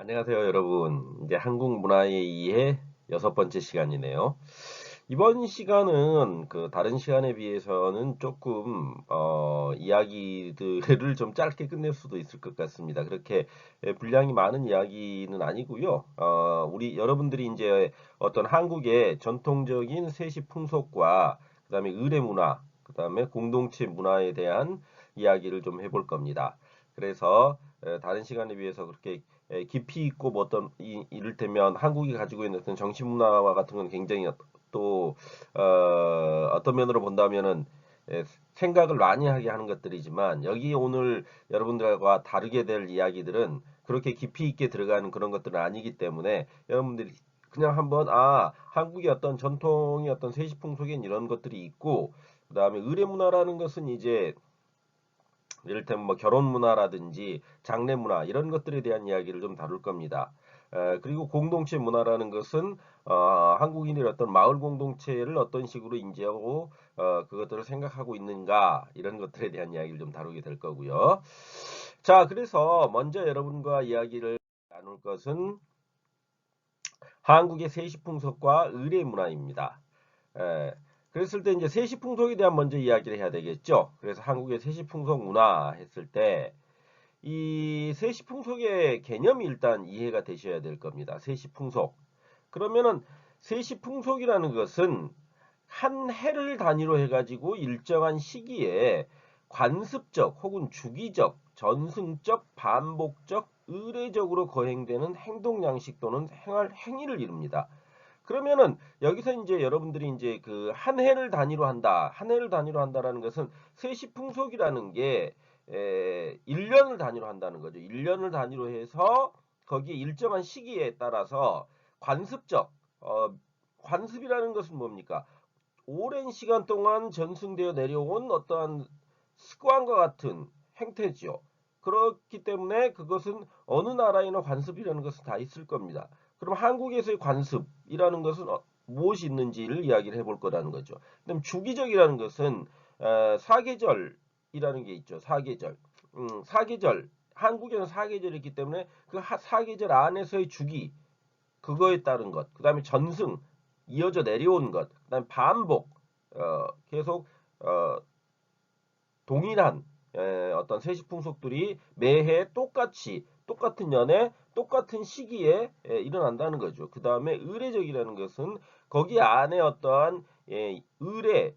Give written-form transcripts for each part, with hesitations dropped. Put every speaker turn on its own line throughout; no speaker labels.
안녕하세요, 여러분. 이제 한국 문화의 이해 6번째 시간이네요. 이번 시간은 다른 시간에 비해서는 조금 이야기들을 좀 짧게 끝낼 수도 있을 것 같습니다. 그렇게 분량이 많은 이야기는 아니고요. 우리 여러분들이 이제 어떤 한국의 전통적인 세시 풍속과 그다음에 의례 문화, 그다음에 공동체 문화에 대한 이야기를 좀 해볼 겁니다. 그래서 다른 시간에 비해서 그렇게 깊이 있고 뭐 이를테면 한국이 가지고 있는 어떤 정치 문화와 같은 건 굉장히 또 어떤 면으로 본다면은 생각을 많이 하게 하는 것들이지만 여기 오늘 여러분들과 다르게 될 이야기들은 그렇게 깊이 있게 들어가는 그런 것들은 아니기 때문에 여러분들이 그냥 한번 한국의 어떤 전통의 어떤 세시풍속엔 이런 것들이 있고 그다음에 의례 문화라는 것은 이제 이를테면 뭐 결혼 문화라든지 장례 문화 이런 것들에 대한 이야기를 좀 다룰 겁니다. 그리고 공동체 문화라는 것은 한국인의 어떤 마을 공동체를 어떤 식으로 인지하고 그것들을 생각하고 있는가 이런 것들에 대한 이야기를 좀 다루게 될 거고요. 자, 그래서 먼저 여러분과 이야기를 나눌 것은 한국의 세시풍속과 의례 문화입니다. 에, 그랬을 때 이제 세시풍속에 대한 먼저 이야기를 해야 되겠죠. 그래서 한국의 세시풍속 문화 했을 때 이 세시풍속의 개념이 일단 이해가 되셔야 될 겁니다. 세시풍속. 그러면은 세시풍속이라는 것은 한 해를 단위로 해가지고 일정한 시기에 관습적 혹은 주기적, 전승적, 반복적, 의례적으로 거행되는 행동 양식 또는 생활 행위를 이룹니다. 그러면은 여기서 이제 여러분들이 이제 그 한 해를 단위로 한다. 한 해를 단위로 한다라는 것은 세시풍속이라는 게 1년을 단위로 한다는 거죠. 1년을 단위로 해서 거기에 일정한 시기에 따라서 관습적 관습이라는 것은 뭡니까? 오랜 시간 동안 전승되어 내려온 어떠한 습관과 같은 행태지요. 그렇기 때문에 그것은 어느 나라에나 관습이라는 것은 다 있을 겁니다. 그럼 한국에서의 관습이라는 것은 무엇이 있는지를 이야기를 해볼 거라는 거죠. 그다음 주기적이라는 것은 사계절이라는 게 있죠. 사계절. 사계절. 한국에는 사계절이 있기 때문에 그 사계절 안에서의 주기, 그거에 따른 것, 그 다음에 전승, 이어져 내려온 것, 그 다음에 반복, 계속 어, 동일한 어떤 세시 풍속들이 매해 똑같이 똑같은 년에 똑같은 시기에 일어난다는 거죠. 그 다음에 의례적이라는 것은 거기 안에 어떠한 의례,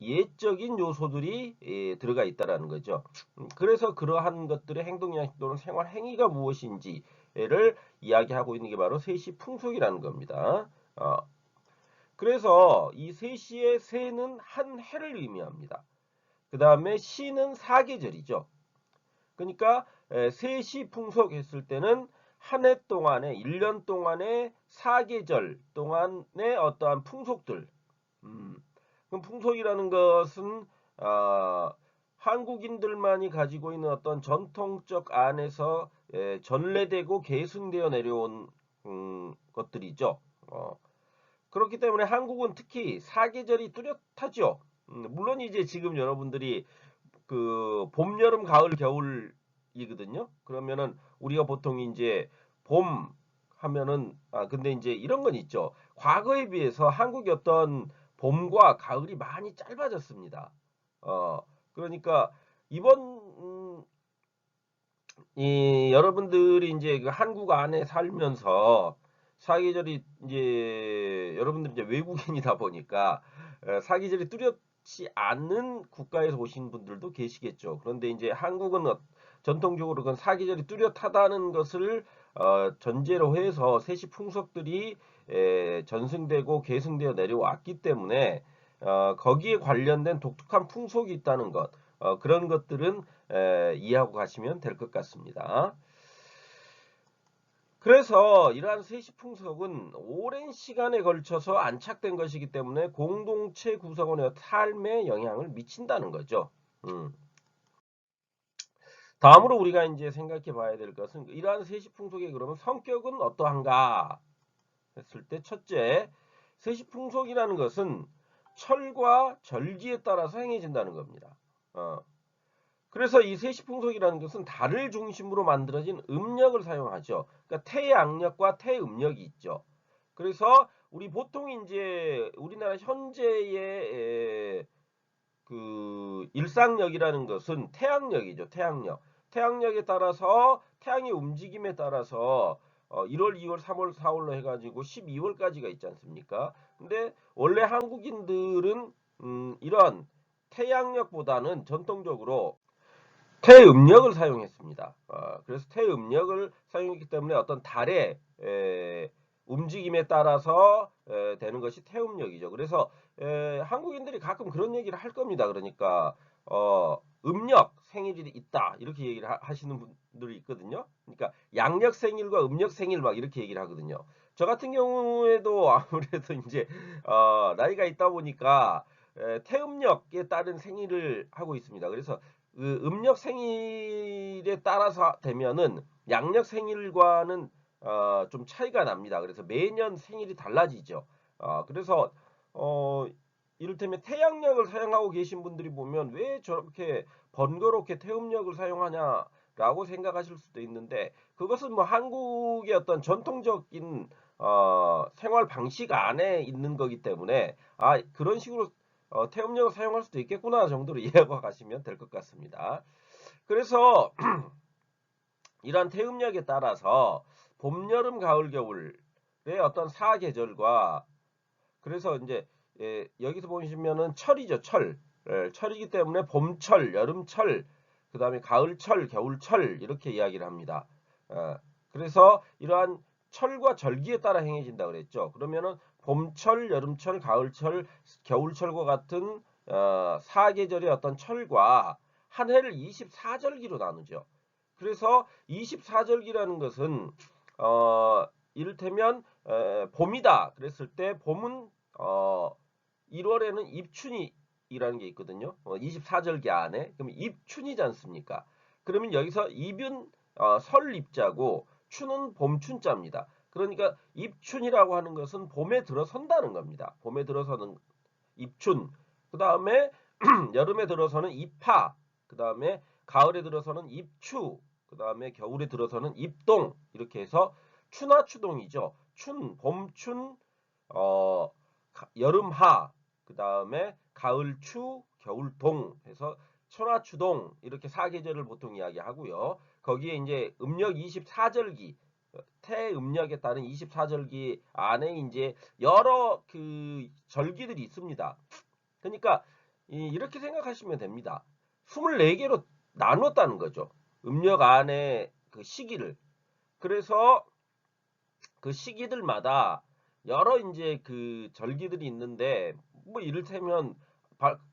예적인 요소들이 들어가 있다라는 거죠. 그래서 그러한 것들의 행동 양식 또는 생활 행위가 무엇인지를 이야기하고 있는 게 바로 세시 풍속이라는 겁니다. 그래서 이 세시의 세는 한 해를 의미합니다. 그 다음에 시는 사계절이죠. 그러니까 세시 풍속 했을 때는 한 해 동안에 1년 동안의 사계절 동안의 어떠한 풍속들. 그럼 풍속이라는 것은 아, 한국인들만이 가지고 있는 어떤 전통적 안에서 전래되고 계승되어 내려온 것들이죠. 그렇기 때문에 한국은 특히 사계절이 뚜렷하죠. 물론 이제 지금 여러분들이 그 봄, 여름, 가을, 겨울이거든요. 그러면은 우리가 보통 이제 봄 하면은 근데 이제 이런 건 있죠. 과거에 비해서 한국의 어떤 봄과 가을이 많이 짧아졌습니다. 어 그러니까 이번 이 여러분들이 이제 그 한국 안에 살면서 사계절이 이제 여러분들이 이제 외국인이다 보니까 사계절이 뚜렷지 않은 국가에서 오신 분들도 계시겠죠. 그런데 이제 한국은 전통적으로 그건 사계절이 뚜렷하다는 것을 전제로 해서 세시 풍속들이 전승되고 계승되어 내려왔기 때문에 거기에 관련된 독특한 풍속이 있다는 것, 그런 것들은 이해하고 가시면 될 것 같습니다. 그래서 이러한 세시풍속은 오랜 시간에 걸쳐서 안착된 것이기 때문에 공동체 구성원의 삶에 영향을 미친다는 거죠. 음. 다음으로 우리가 이제 생각해 봐야 될 것은 이러한 세시풍속의 그러면 성격은 어떠한가 했을 때 첫째, 세시풍속이라는 것은 철과 절기에 따라서 행해진다는 겁니다. 어. 그래서 이 세시풍속이라는 것은 달을 중심으로 만들어진 음력을 사용하죠. 그러니까 태양력과 태음력이 있죠. 그래서 우리 보통 이제 우리나라 현재의 그 일상력이라는 것은 태양력이죠. 태양력. 태양력에 따라서 태양의 움직임에 따라서 1월, 2월, 3월, 4월로 해가지고 12월까지가 있지 않습니까? 근데 원래 한국인들은 이런 태양력보다는 전통적으로 태음력을 사용했습니다. 그래서 태음력을 사용했기 때문에 어떤 달의 움직임에 따라서 되는 것이 태음력이죠. 그래서 한국인들이 가끔 그런 얘기를 할 겁니다. 그러니까 음력 생일이 있다 이렇게 얘기를 하시는 분들이 있거든요. 그러니까 양력 생일과 음력 생일 막 이렇게 얘기를 하거든요. 저 같은 경우에도 아무래도 이제 나이가 있다 보니까 태음력에 따른 생일을 하고 있습니다. 그래서 그 음력 생일에 따라서 되면은 양력 생일과는 좀 차이가 납니다. 그래서 매년 생일이 달라지죠. 그래서 어, 이를테면 태양력을 사용하고 계신 분들이 보면 왜 저렇게 번거롭게 태음력을 사용하냐라고 생각하실 수도 있는데 그것은 뭐 한국의 어떤 전통적인 생활 방식 안에 있는 거기 때문에 그런 식으로 태음력을 사용할 수도 있겠구나 정도로 이해하고 가시면 될 것 같습니다. 그래서 이러한 태음력에 따라서 봄, 여름, 가을, 겨울의 어떤 사계절과 그래서 이제 여기서 보시면은 철이죠, 철. 철이기 때문에 봄철, 여름철, 그 다음에 가을철, 겨울철 이렇게 이야기를 합니다. 그래서 이러한 철과 절기에 따라 행해진다 그랬죠. 그러면은 봄철, 여름철, 가을철, 겨울철과 같은 사계절의 어떤 철과 한 해를 24절기로 나누죠. 그래서 24절기라는 것은 이를테면 봄이다 그랬을 때 봄은 1월에는 입춘이라는 게 있거든요. 24절기 안에. 그럼 입춘이지 않습니까? 그러면 여기서 입은 설입자고 춘은 봄춘자입니다. 그러니까 입춘이라고 하는 것은 봄에 들어선다는 겁니다. 봄에 들어서는 입춘. 그 다음에 여름에 들어서는 입하. 그 다음에 가을에 들어서는 입추. 그 다음에 겨울에 들어서는 입동. 이렇게 해서 춘하추동이죠. 춘, 봄춘, 어, 여름하, 그 다음에 가을추, 겨울동 해서 천하추동 이렇게 사계절을 보통 이야기하고요. 거기에 이제 음력 24절기, 태음력에 따른 24절기 안에 이제 여러 그 절기들이 있습니다. 그러니까 이렇게 생각하시면 됩니다. 24개로 나눴다는 거죠. 음력 안에 그 시기를. 그래서 그 시기들마다 여러 이제 그 절기들이 있는데 뭐 이를테면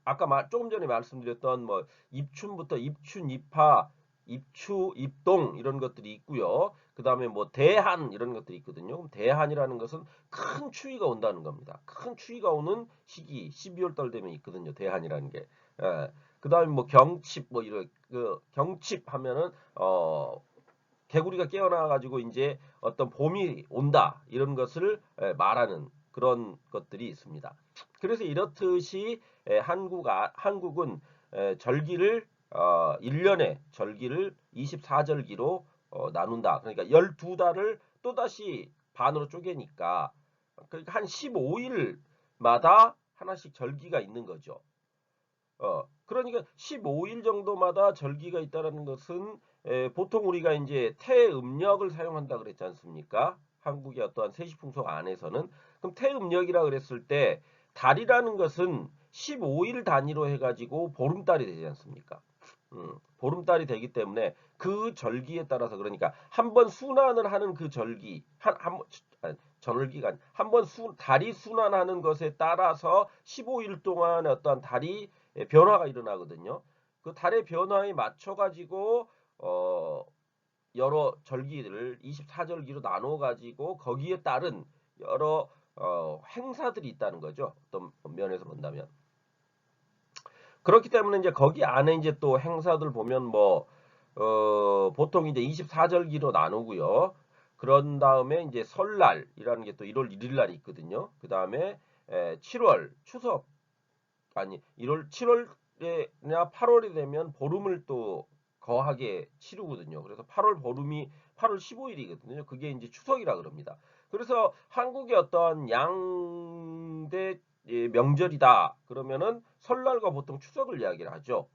아까 조금 전에 말씀드렸던 뭐 입춘부터 입춘, 입하, 입추, 입동 이런 것들이 있고요. 그 다음에 뭐 대한 이런 것들이 있거든요. 그럼 대한이라는 것은 큰 추위가 온다는 겁니다. 큰 추위가 오는 시기 12월 달 되면 있거든요. 대한이라는 게. 그 다음에 뭐 경칩 뭐 이런 그 경칩 하면은 개구리가 깨어나 가지고 이제 어떤 봄이 온다 이런 것을 말하는 그런 것들이 있습니다. 그래서 이렇듯이 한국은 절기를 1년에 절기를 24절기로 나눈다. 그러니까 12달을 또다시 반으로 쪼개니까 그러니까 한 15일마다 하나씩 절기가 있는 거죠. 그러니까 15일 정도마다 절기가 있다라는 것은 보통 우리가 이제 태음력을 사용한다 그랬지 않습니까? 한국의 어떠한 세시풍속 안에서는 그럼 태음력이라 그랬을 때 달이라는 것은 15일 단위로 해가지고 보름달이 되지 않습니까? 보름달이 되기 때문에 그 절기에 따라서 그러니까 한번 순환을 하는 그 절기 절기가 한번 달이 순환하는 것에 따라서 15일 동안 어떤 달이 변화가 일어나거든요. 그 달의 변화에 맞춰 가지고 여러 절기를 24절기로 나눠 가지고 거기에 따른 여러 행사들이 있다는 거죠. 어떤 면에서 본다면. 그렇기 때문에 이제 거기 안에 이제 또 행사들 보면 뭐 보통 이제 24절기로 나누고요. 그런 다음에 이제 설날이라는 게 또 1월 1일 날이 있거든요. 그 다음에 7월 추석 1월 7월 7월이나 8월이 되면 보름을 또 거하게 치르거든요. 그래서 8월 보름이 8월 15일이거든요. 그게 이제 추석이라 그럽니다. 그래서 한국의 어떤 양대 명절이다. 그러면은 설날과 보통 추석을 이야기를 하죠.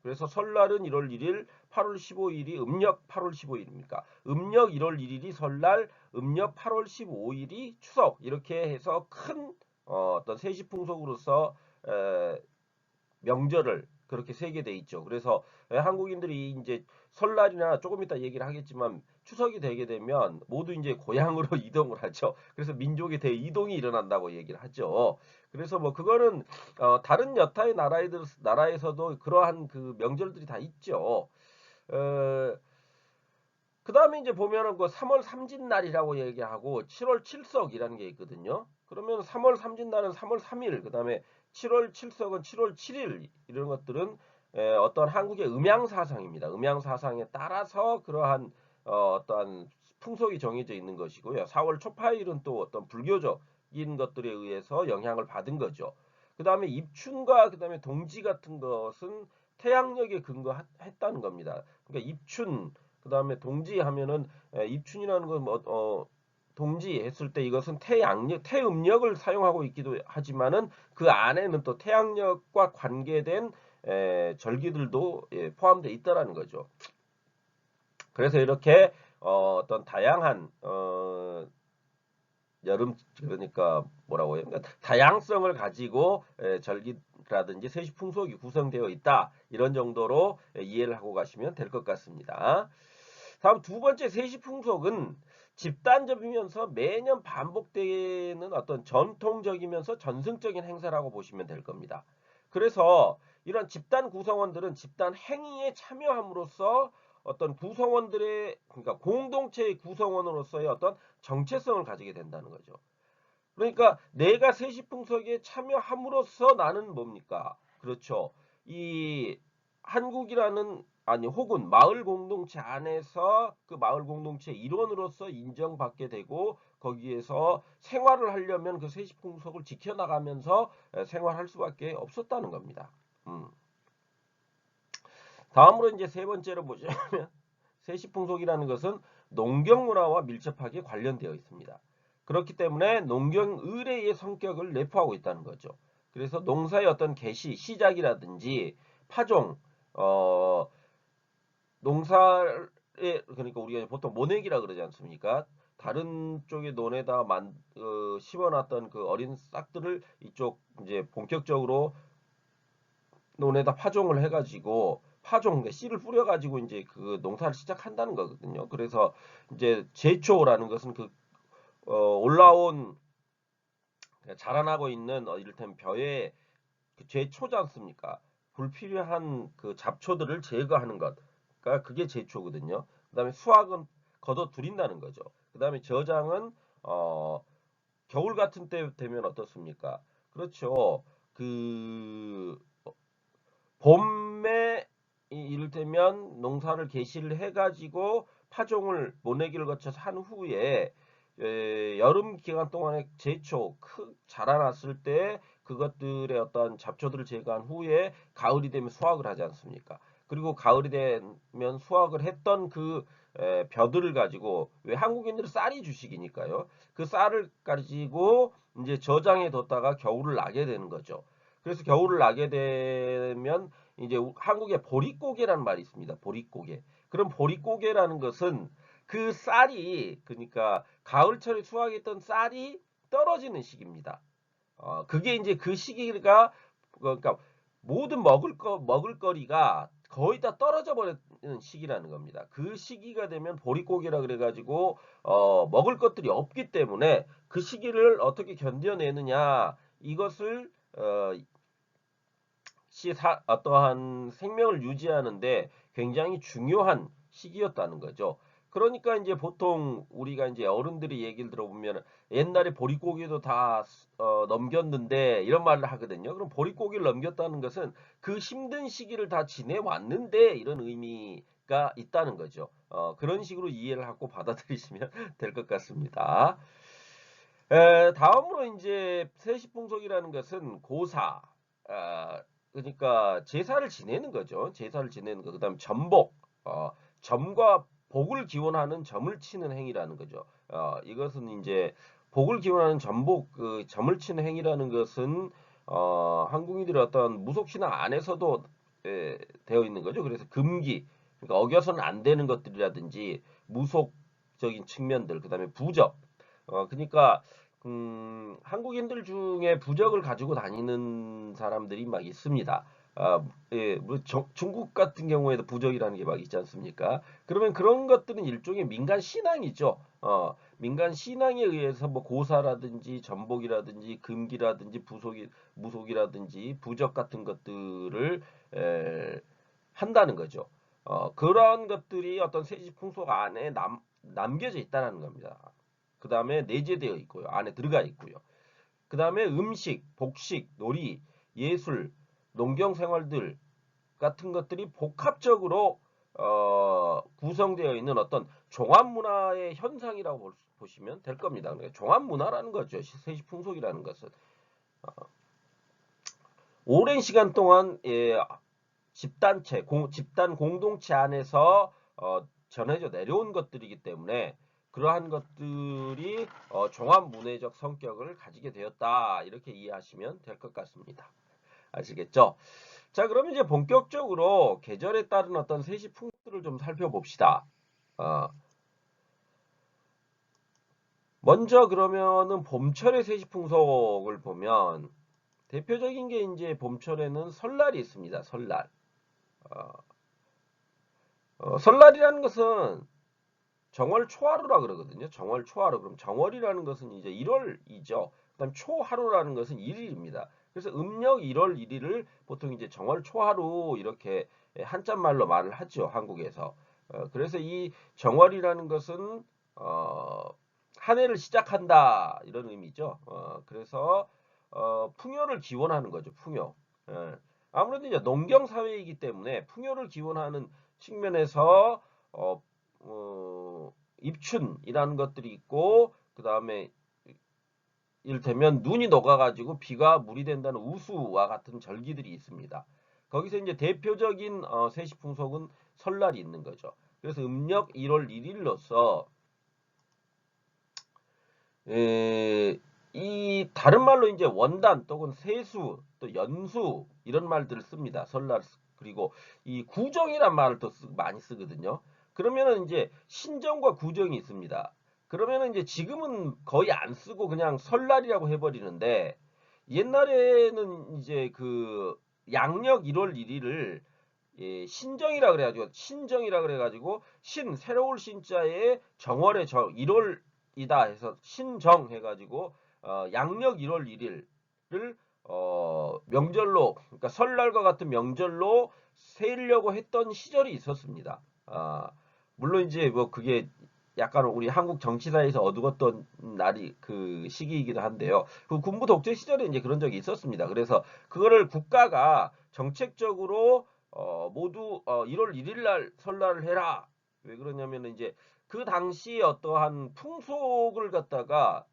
그래서 설날은 1월 1일, 8월 15일이 음력 8월 15일입니까? 음력 1월 1일이 설날, 음력 8월 15일이 추석. 이렇게 해서 큰 어떤 세시풍속으로서 명절을 그렇게 세게 돼 있죠. 그래서 한국인들이 이제 설날이나 조금 이따 얘기를 하겠지만 추석이 되게 되면 모두 이제 고향으로 이동을 하죠. 그래서 민족의 대이동이 일어난다고 얘기를 하죠. 그래서 뭐 그거는 다른 여타의 나라에서도 그러한 그 명절들이 다 있죠. 어, 그 다음에 이제 보면은 그 3월 삼진날이라고 얘기하고 7월 칠석이라는 게 있거든요. 그러면 3월 삼진날은 3월 3일, 그 다음에 7월 칠석은 7월 7일 이런 것들은 어떤 한국의 음양사상입니다. 음양사상에 따라서 그러한 어떠한 풍속이 정해져 있는 것이고요. 4월 초파일은 또 어떤 불교적인 것들에 의해서 영향을 받은 거죠. 그 다음에 입춘과 그 다음에 동지 같은 것은 태양력에 근거했다는 겁니다. 그러니까 입춘 그 다음에 동지 하면은 입춘이라는 건 뭐, 동지 했을 때 이것은 태양력, 태음력을 사용하고 있기도 하지만은 그 안에는 또 태양력과 관계된 절기들도 포함되어 있다라는 거죠. 그래서 이렇게 어떤 다양한 여름 그러니까 뭐라고 해요? 그러니까 다양성을 가지고 절기라든지 세시 풍속이 구성되어 있다. 이런 정도로 이해를 하고 가시면 될 것 같습니다. 다음 두 번째 세시 풍속은 집단적이면서 매년 반복되는 어떤 전통적이면서 전승적인 행사라고 보시면 될 겁니다. 그래서 이런 집단 구성원들은 집단 행위에 참여함으로써 어떤 구성원들의 그러니까 공동체의 구성원으로서의 어떤 정체성을 가지게 된다는 거죠. 그러니까 내가 세시풍속에 참여함으로써 나는 뭡니까? 그렇죠. 이 한국이라는 아니 혹은 마을 공동체 안에서 그 마을 공동체 일원으로서 인정받게 되고 거기에서 생활을 하려면 그 세시풍속을 지켜나가면서 생활할 수밖에 없었다는 겁니다. 음. 다음으로 이제 세 번째로 보시면 세시풍속이라는 것은 농경문화와 밀접하게 관련되어 있습니다. 그렇기 때문에 농경의례의 성격을 내포하고 있다는 거죠. 그래서 농사의 어떤 개시, 시작이라든지 파종, 어, 농사에 그러니까 우리가 보통 모내기라 그러지 않습니까? 다른 쪽의 논에다 심어놨던 그 어린 싹들을 이쪽 이제 본격적으로 논에다 파종을 해가지고 파종 씨를 뿌려가지고 이제 그 농사를 시작한다는 거거든요. 그래서 이제 제초라는 것은 그 올라온 자라나고 있는 이를테면 벼에 그 제초지 않습니까? 불필요한 그 잡초들을 제거하는 것. 그러니까 그게 제초거든요. 그다음에 수확은 걷어들인다는 거죠. 그다음에 저장은 겨울 같은 때 되면 어떻습니까? 그렇죠. 그 봄에 이를테면 농사를 개시를 해가지고 파종을 모내기를 거쳐서 한 후에 여름 기간 동안에 제초 자라났을 때 그것들의 어떤 잡초들을 제거한 후에 가을이 되면 수확을 하지 않습니까? 그리고 가을이 되면 수확을 했던 그 벼들을 가지고 왜 한국인들은 쌀이 주식이니까요. 그 쌀을 가지고 이제 저장해 뒀다가 겨울을 나게 되는 거죠. 그래서 겨울을 나게 되면 이제 한국에 보릿고개라는 말이 있습니다. 보릿고개. 그럼 보릿고개라는 것은 그 쌀이 그러니까 가을철에 수확했던 쌀이 떨어지는 시기입니다. 그게 이제 그 시기가 그러니까 모든 먹을거리가 거의 다 떨어져 버리는 시기라는 겁니다. 그 시기가 되면 보릿고개라 그래가지고 먹을 것들이 없기 때문에 그 시기를 어떻게 견뎌내느냐 이것을 어떠한 생명을 유지하는데 굉장히 중요한 시기였다는 거죠. 그러니까 이제 보통 우리가 이제 어른들이 얘기를 들어보면 옛날에 보릿고개도 다 넘겼는데 이런 말을 하거든요. 그럼 보릿고개를 넘겼다는 것은 그 힘든 시기를 다 지내왔는데 이런 의미가 있다는 거죠. 그런 식으로 이해를 하고 받아들이시면 될 것 같습니다. 다음으로 이제 세시풍속이라는 것은 고사, 그러니까 제사를 지내는 거죠. 제사를 지내는 거. 그다음 전복, 점과 복을 기원하는 점을 치는 행위라는 거죠. 이것은 이제 복을 기원하는 전복, 그 점을 치는 행위라는 것은 한국인들의 어떤 무속신앙 안에서도 되어 있는 거죠. 그래서 금기, 그러니까 어겨서는 안 되는 것들이라든지 무속적인 측면들, 그다음에 부적. 그러니까 한국인들 중에 부적을 가지고 다니는 사람들이 막 있습니다. 예, 뭐 중국 같은 경우에도 부적이라는 게 막 있지 않습니까? 그러면 그런 것들은 일종의 민간 신앙이죠. 민간 신앙에 의해서 뭐 고사라든지 전복이라든지 금기라든지 무속이라든지 부적 같은 것들을 에, 한다는 거죠. 그런 것들이 어떤 세시풍속 안에 남겨져 있다는 겁니다. 그 다음에 내재되어 있고요. 안에 들어가 있고요. 그 다음에 음식, 복식, 놀이, 예술, 농경 생활들 같은 것들이 복합적으로 구성되어 있는 어떤 종합문화의 현상이라고 보시면 될 겁니다. 그러니까 종합문화라는 거죠. 세시풍속이라는 것은. 오랜 시간 동안 집단 공동체 안에서 전해져 내려온 것들이기 때문에 그러한 것들이 종합문화적 성격을 가지게 되었다. 이렇게 이해하시면 될 것 같습니다. 아시겠죠? 자, 그러면 이제 본격적으로 계절에 따른 어떤 세시풍속들을 좀 살펴봅시다. 어, 먼저 그러면은 봄철의 세시풍속을 보면 대표적인 게 이제 봄철에는 설날이 있습니다. 설날. 어, 설날이라는 것은 정월 초하루라 그러거든요. 정월 초하루. 그럼 정월이라는 것은 이제 1월이죠. 그다음 초하루라는 것은 1일입니다. 그래서 음력 1월 1일을 보통 이제 정월 초하루 이렇게 한자말로 말을 하죠. 한국에서. 그래서 이 정월이라는 것은 어, 한 해를 시작한다 이런 의미죠. 그래서 풍요를 기원하는 거죠. 풍요. 예. 아무래도 이제 농경 사회이기 때문에 풍요를 기원하는 측면에서 어, 입춘이라는 것들이 있고 그 다음에 이를테면 눈이 녹아가지고 비가 물이 된다는 우수와 같은 절기들이 있습니다. 거기서 이제 대표적인 세시풍속은 설날이 있는 거죠. 그래서 음력 1월 1일로서 이 다른 말로 이제 원단 또는 세수 또 연수 이런 말들을 씁니다. 설날 그리고 이 구정이란 말을 또 많이 쓰거든요. 그러면은 이제 신정과 구정이 있습니다. 그러면은 이제 지금은 거의 안 쓰고 그냥 설날이라고 해버리는데 옛날에는 이제 그 양력 1월 1일을 신정이라 그래가지고 신정이라 그래가지고 새로울 신자에 정월의 1월이다 해서 신정 해가지고 양력 1월 1일을 명절로 그러니까 설날과 같은 명절로 세우려고 했던 시절이 있었습니다. 물론 이제 뭐 그게 약간 우리 한국 정치사에서 어두웠던 날이 그 시기이기도 한데요. 그 군부 독재 시절에 이제 그런 적이 있었습니다. 그래서 그거를 국가가 정책적으로 모두 1월 1일 날 설날을 해라. 왜 그러냐면 이제 그 당시 어떠한 풍속을 갖다가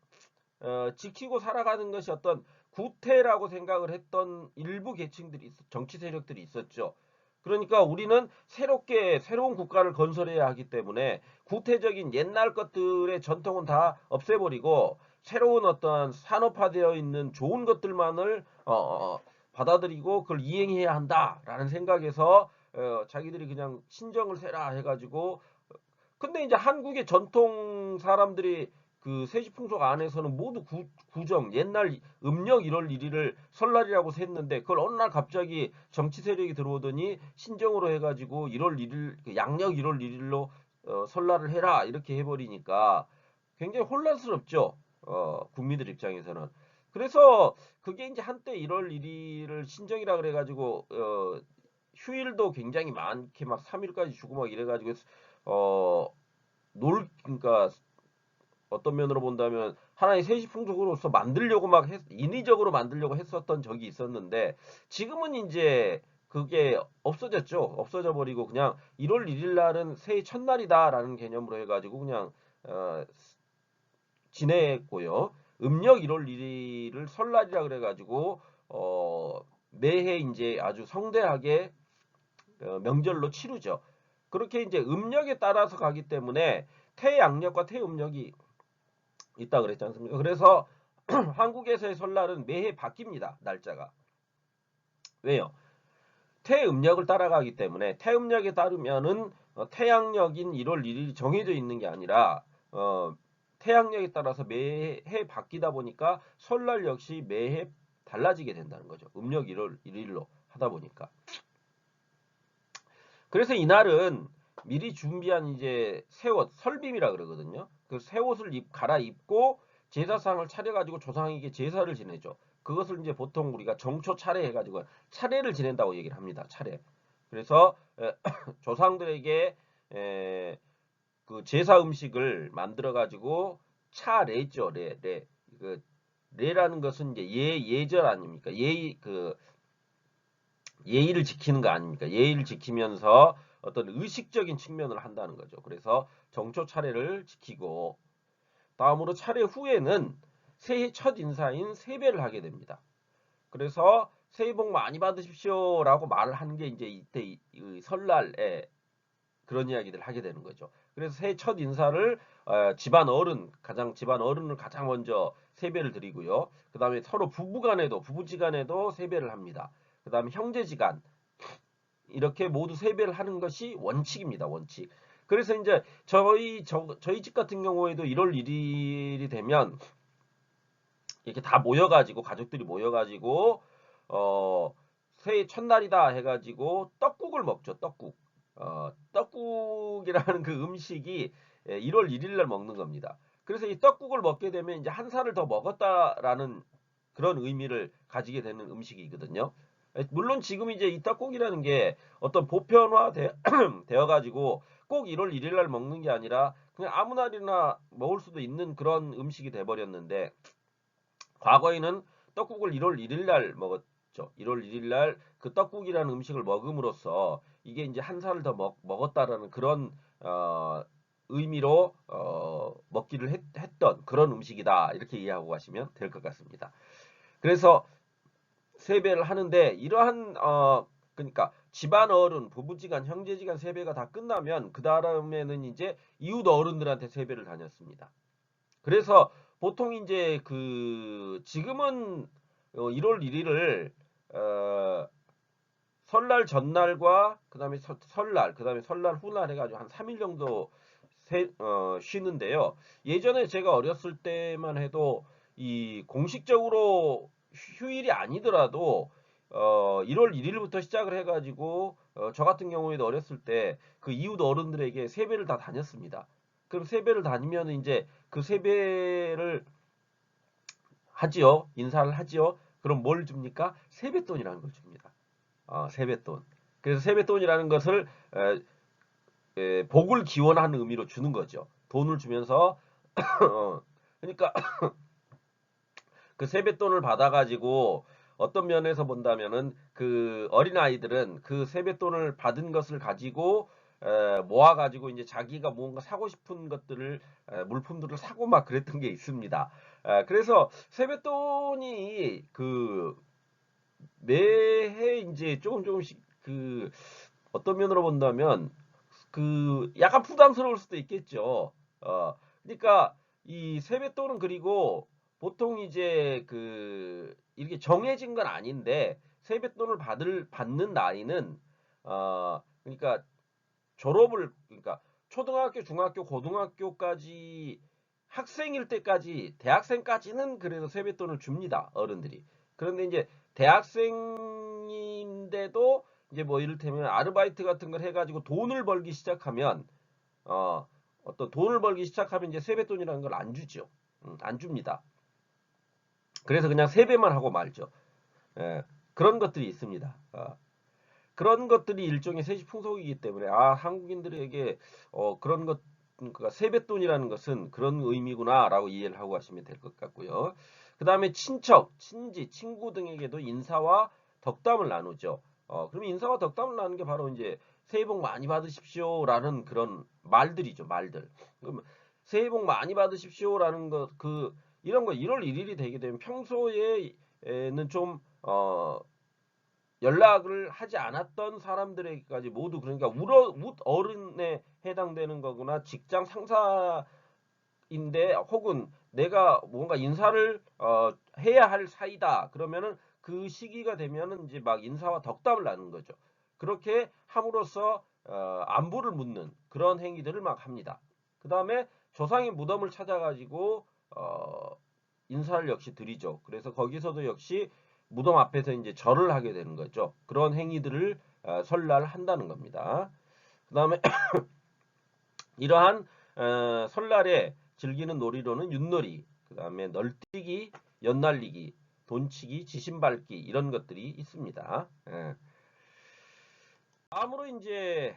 지키고 살아가는 것이 어떤 구태라고 생각을 했던 일부 계층들이 정치 세력들이 있었죠. 그러니까 우리는 새로운 국가를 건설해야 하기 때문에 구태적인 옛날 것들의 전통은 다 없애버리고 새로운 어떤 산업화되어 있는 좋은 것들만을 받아들이고 그걸 이행해야 한다라는 생각에서 자기들이 그냥 신정을 세라 해가지고 근데 이제 한국의 전통 사람들이 그 세시풍속 안에서는 모두 구정 옛날 음력 1월 1일을 설날이라고 셌는데 그걸 어느 날 갑자기 정치 세력이 들어오더니 신정으로 해가지고 1월 1일 양력 1월 1일로 설날을 해라 이렇게 해버리니까 굉장히 혼란스럽죠. 국민들 입장에서는. 그래서 그게 이제 한때 1월 1일을 신정이라 그래가지고 휴일도 굉장히 많게 막 3일까지 주고 막 이래가지고 어, 그러니까 어떤 면으로 본다면 하나의 세시풍속으로서 만들려고 인위적으로 만들려고 했었던 적이 있었는데 지금은 이제 그게 없어졌죠. 없어져 버리고 그냥 1월 1일 날은 새해 첫날이다라는 개념으로 해가지고 그냥 어, 지냈고요. 음력 1월 1일을 설날이라 그래가지고 매해 이제 아주 성대하게 명절로 치르죠. 그렇게 이제 음력에 따라서 가기 때문에 태양력과 태음력이 있다 그랬지 않습니까? 그래서 한국에서의 설날은 매해 바뀝니다. 날짜가. 왜요? 태음력을 따라가기 때문에 태음력에 따르면은 태양력인 1월 1일이 정해져 있는 게 아니라 태양력에 따라서 매해 바뀌다 보니까 설날 역시 매해 달라지게 된다는 거죠. 음력 1월 1일로 하다 보니까. 그래서 이날은 미리 준비한 이제 새옷, 설빔이라 그러거든요. 그 새옷을 갈아입고 제사상을 차려가지고 조상에게 제사를 지내죠. 그것을 이제 보통 우리가 정초 차례 해가지고 차례를 지낸다고 얘기를 합니다. 차례. 그래서 조상들에게 그 제사 음식을 만들어 가지고 차례죠. 레. 그 레라는 것은 이제 예절 아닙니까? 예의를 지키는 거 아닙니까? 예의를 지키면서 어떤 의식적인 측면을 한다는 거죠. 그래서 정초 차례를 지키고 다음으로 차례 후에는 새해 첫 인사인 세배를 하게 됩니다. 그래서 새해 복 많이 받으십시오라고 말을 하는 게 이제 이때 이 설날에 그런 이야기들을 하게 되는 거죠. 그래서 새해 첫 인사를 집안 어른을 가장 먼저 세배를 드리고요. 그 다음에 서로 부부지간에도 세배를 합니다. 그 다음에 형제지간 이렇게 모두 세배를 하는 것이 원칙입니다. 원칙. 그래서 이제 저희 집 같은 경우에도 1월 1일이 되면 이렇게 다 모여가지고 가족들이 모여가지고 새해 첫날이다 해가지고 떡국을 먹죠. 떡국. 떡국이라는 그 음식이 1월 1일 날 먹는 겁니다. 그래서 이 떡국을 먹게 되면 이제 한 살을 더 먹었다라는 그런 의미를 가지게 되는 음식이거든요. 물론 지금 이제 이 떡국이라는 게 어떤 보편화 되어 가지고 꼭 1월 1일 날 먹는 게 아니라 그냥 아무 날이나 먹을 수도 있는 그런 음식이 돼 버렸는데 과거에는 떡국을 1월 1일 날 먹었죠. 1월 1일 날 그 떡국이라는 음식을 먹음으로써 이게 이제 한 살을 더 먹었다라는 그런 의미로 먹기를 했던 그런 음식이다. 이렇게 이해하고 가시면 될 것 같습니다. 그래서 세배를 하는데 이러한 그러니까 집안 어른, 부부지간, 형제지간 세배가 다 끝나면 그 다음에는 이제 이웃 어른들한테 세배를 다녔습니다. 그래서 보통 이제 그 지금은 1월 1일을 설날 전날과 그다음에 설날, 그다음에 설날 후날 해가지고 한 3일 정도 쉬는데요. 예전에 제가 어렸을 때만 해도 이 공식적으로 휴일이 아니더라도 1월 1일부터 시작을 해가지고 저 같은 경우에도 어렸을 때 그 이웃 어른들에게 세배를 다 다녔습니다. 그럼 세배를 다니면 이제 그 세배를 하지요. 인사를 하지요. 그럼 뭘 줍니까? 세뱃돈이라는 걸 줍니다. 세뱃돈. 그래서 세뱃돈이라는 것을 복을 기원하는 의미로 주는 거죠. 돈을 주면서 그러니까 그 세뱃돈을 받아가지고 어떤 면에서 본다면은 그 어린 아이들은 그 세뱃돈을 받은 것을 가지고 모아가지고 이제 자기가 뭔가 사고 싶은 것들을 물품들을 사고 막 그랬던 게 있습니다. 그래서 세뱃돈이 그 매해 이제 조금씩 그 어떤 면으로 본다면 그 약간 부담스러울 수도 있겠죠. 그러니까 이 세뱃돈은 그리고 보통 이제 그 이렇게 정해진 건 아닌데 세뱃돈을 받는 나이는 그러니까 그러니까 초등학교, 중학교, 고등학교까지 학생일 때까지 대학생까지는 그래도 세뱃돈을 줍니다. 어른들이. 그런데 이제 대학생인데도 이제 뭐 이를테면 아르바이트 같은 걸 해가지고 돈을 벌기 시작하면 어떤 돈을 벌기 시작하면 이제 세뱃돈이라는 걸 안 주죠. 안 줍니다. 그래서 그냥 세배만 하고 말죠. 예, 그런 것들이 있습니다. 그런 것들이 일종의 세시풍속이기 때문에 한국인들에게 그런 것 그러니까 세뱃돈이라는 것은 그런 의미구나라고 이해를 하고 가시면 될 것 같고요. 그 다음에 친척, 친지, 친구 등에게도 인사와 덕담을 나누죠. 그러면 인사와 덕담을 나누는 게 바로 이제 새해 복 많이 받으십시오라는 그런 말들이죠, 말들. 그러면 새해 복 많이 받으십시오라는 것, 이런 거 1월 1일이 되게 되면 평소에는 좀 연락을 하지 않았던 사람들에게까지 모두 그러니까 윗 어른에 해당되는 거구나 직장 상사인데 혹은 내가 뭔가 인사를 해야 할 사이다 그러면은 그 시기가 되면은 이제 막 인사와 덕담을 나누는 거죠. 그렇게 함으로써 안부를 묻는 그런 행위들을 막 합니다. 그 다음에 조상의 무덤을 찾아가지고 인사를 역시 드리죠. 그래서 거기서도 역시 무덤 앞에서 이제 절을 하게 되는 거죠. 그런 행위들을 설날 한다는 겁니다. 그 다음에 이러한 설날에 즐기는 놀이로는 윷놀이, 그 다음에 널뛰기, 연날리기, 돈치기, 지신밟기 이런 것들이 있습니다. 다음으로 이제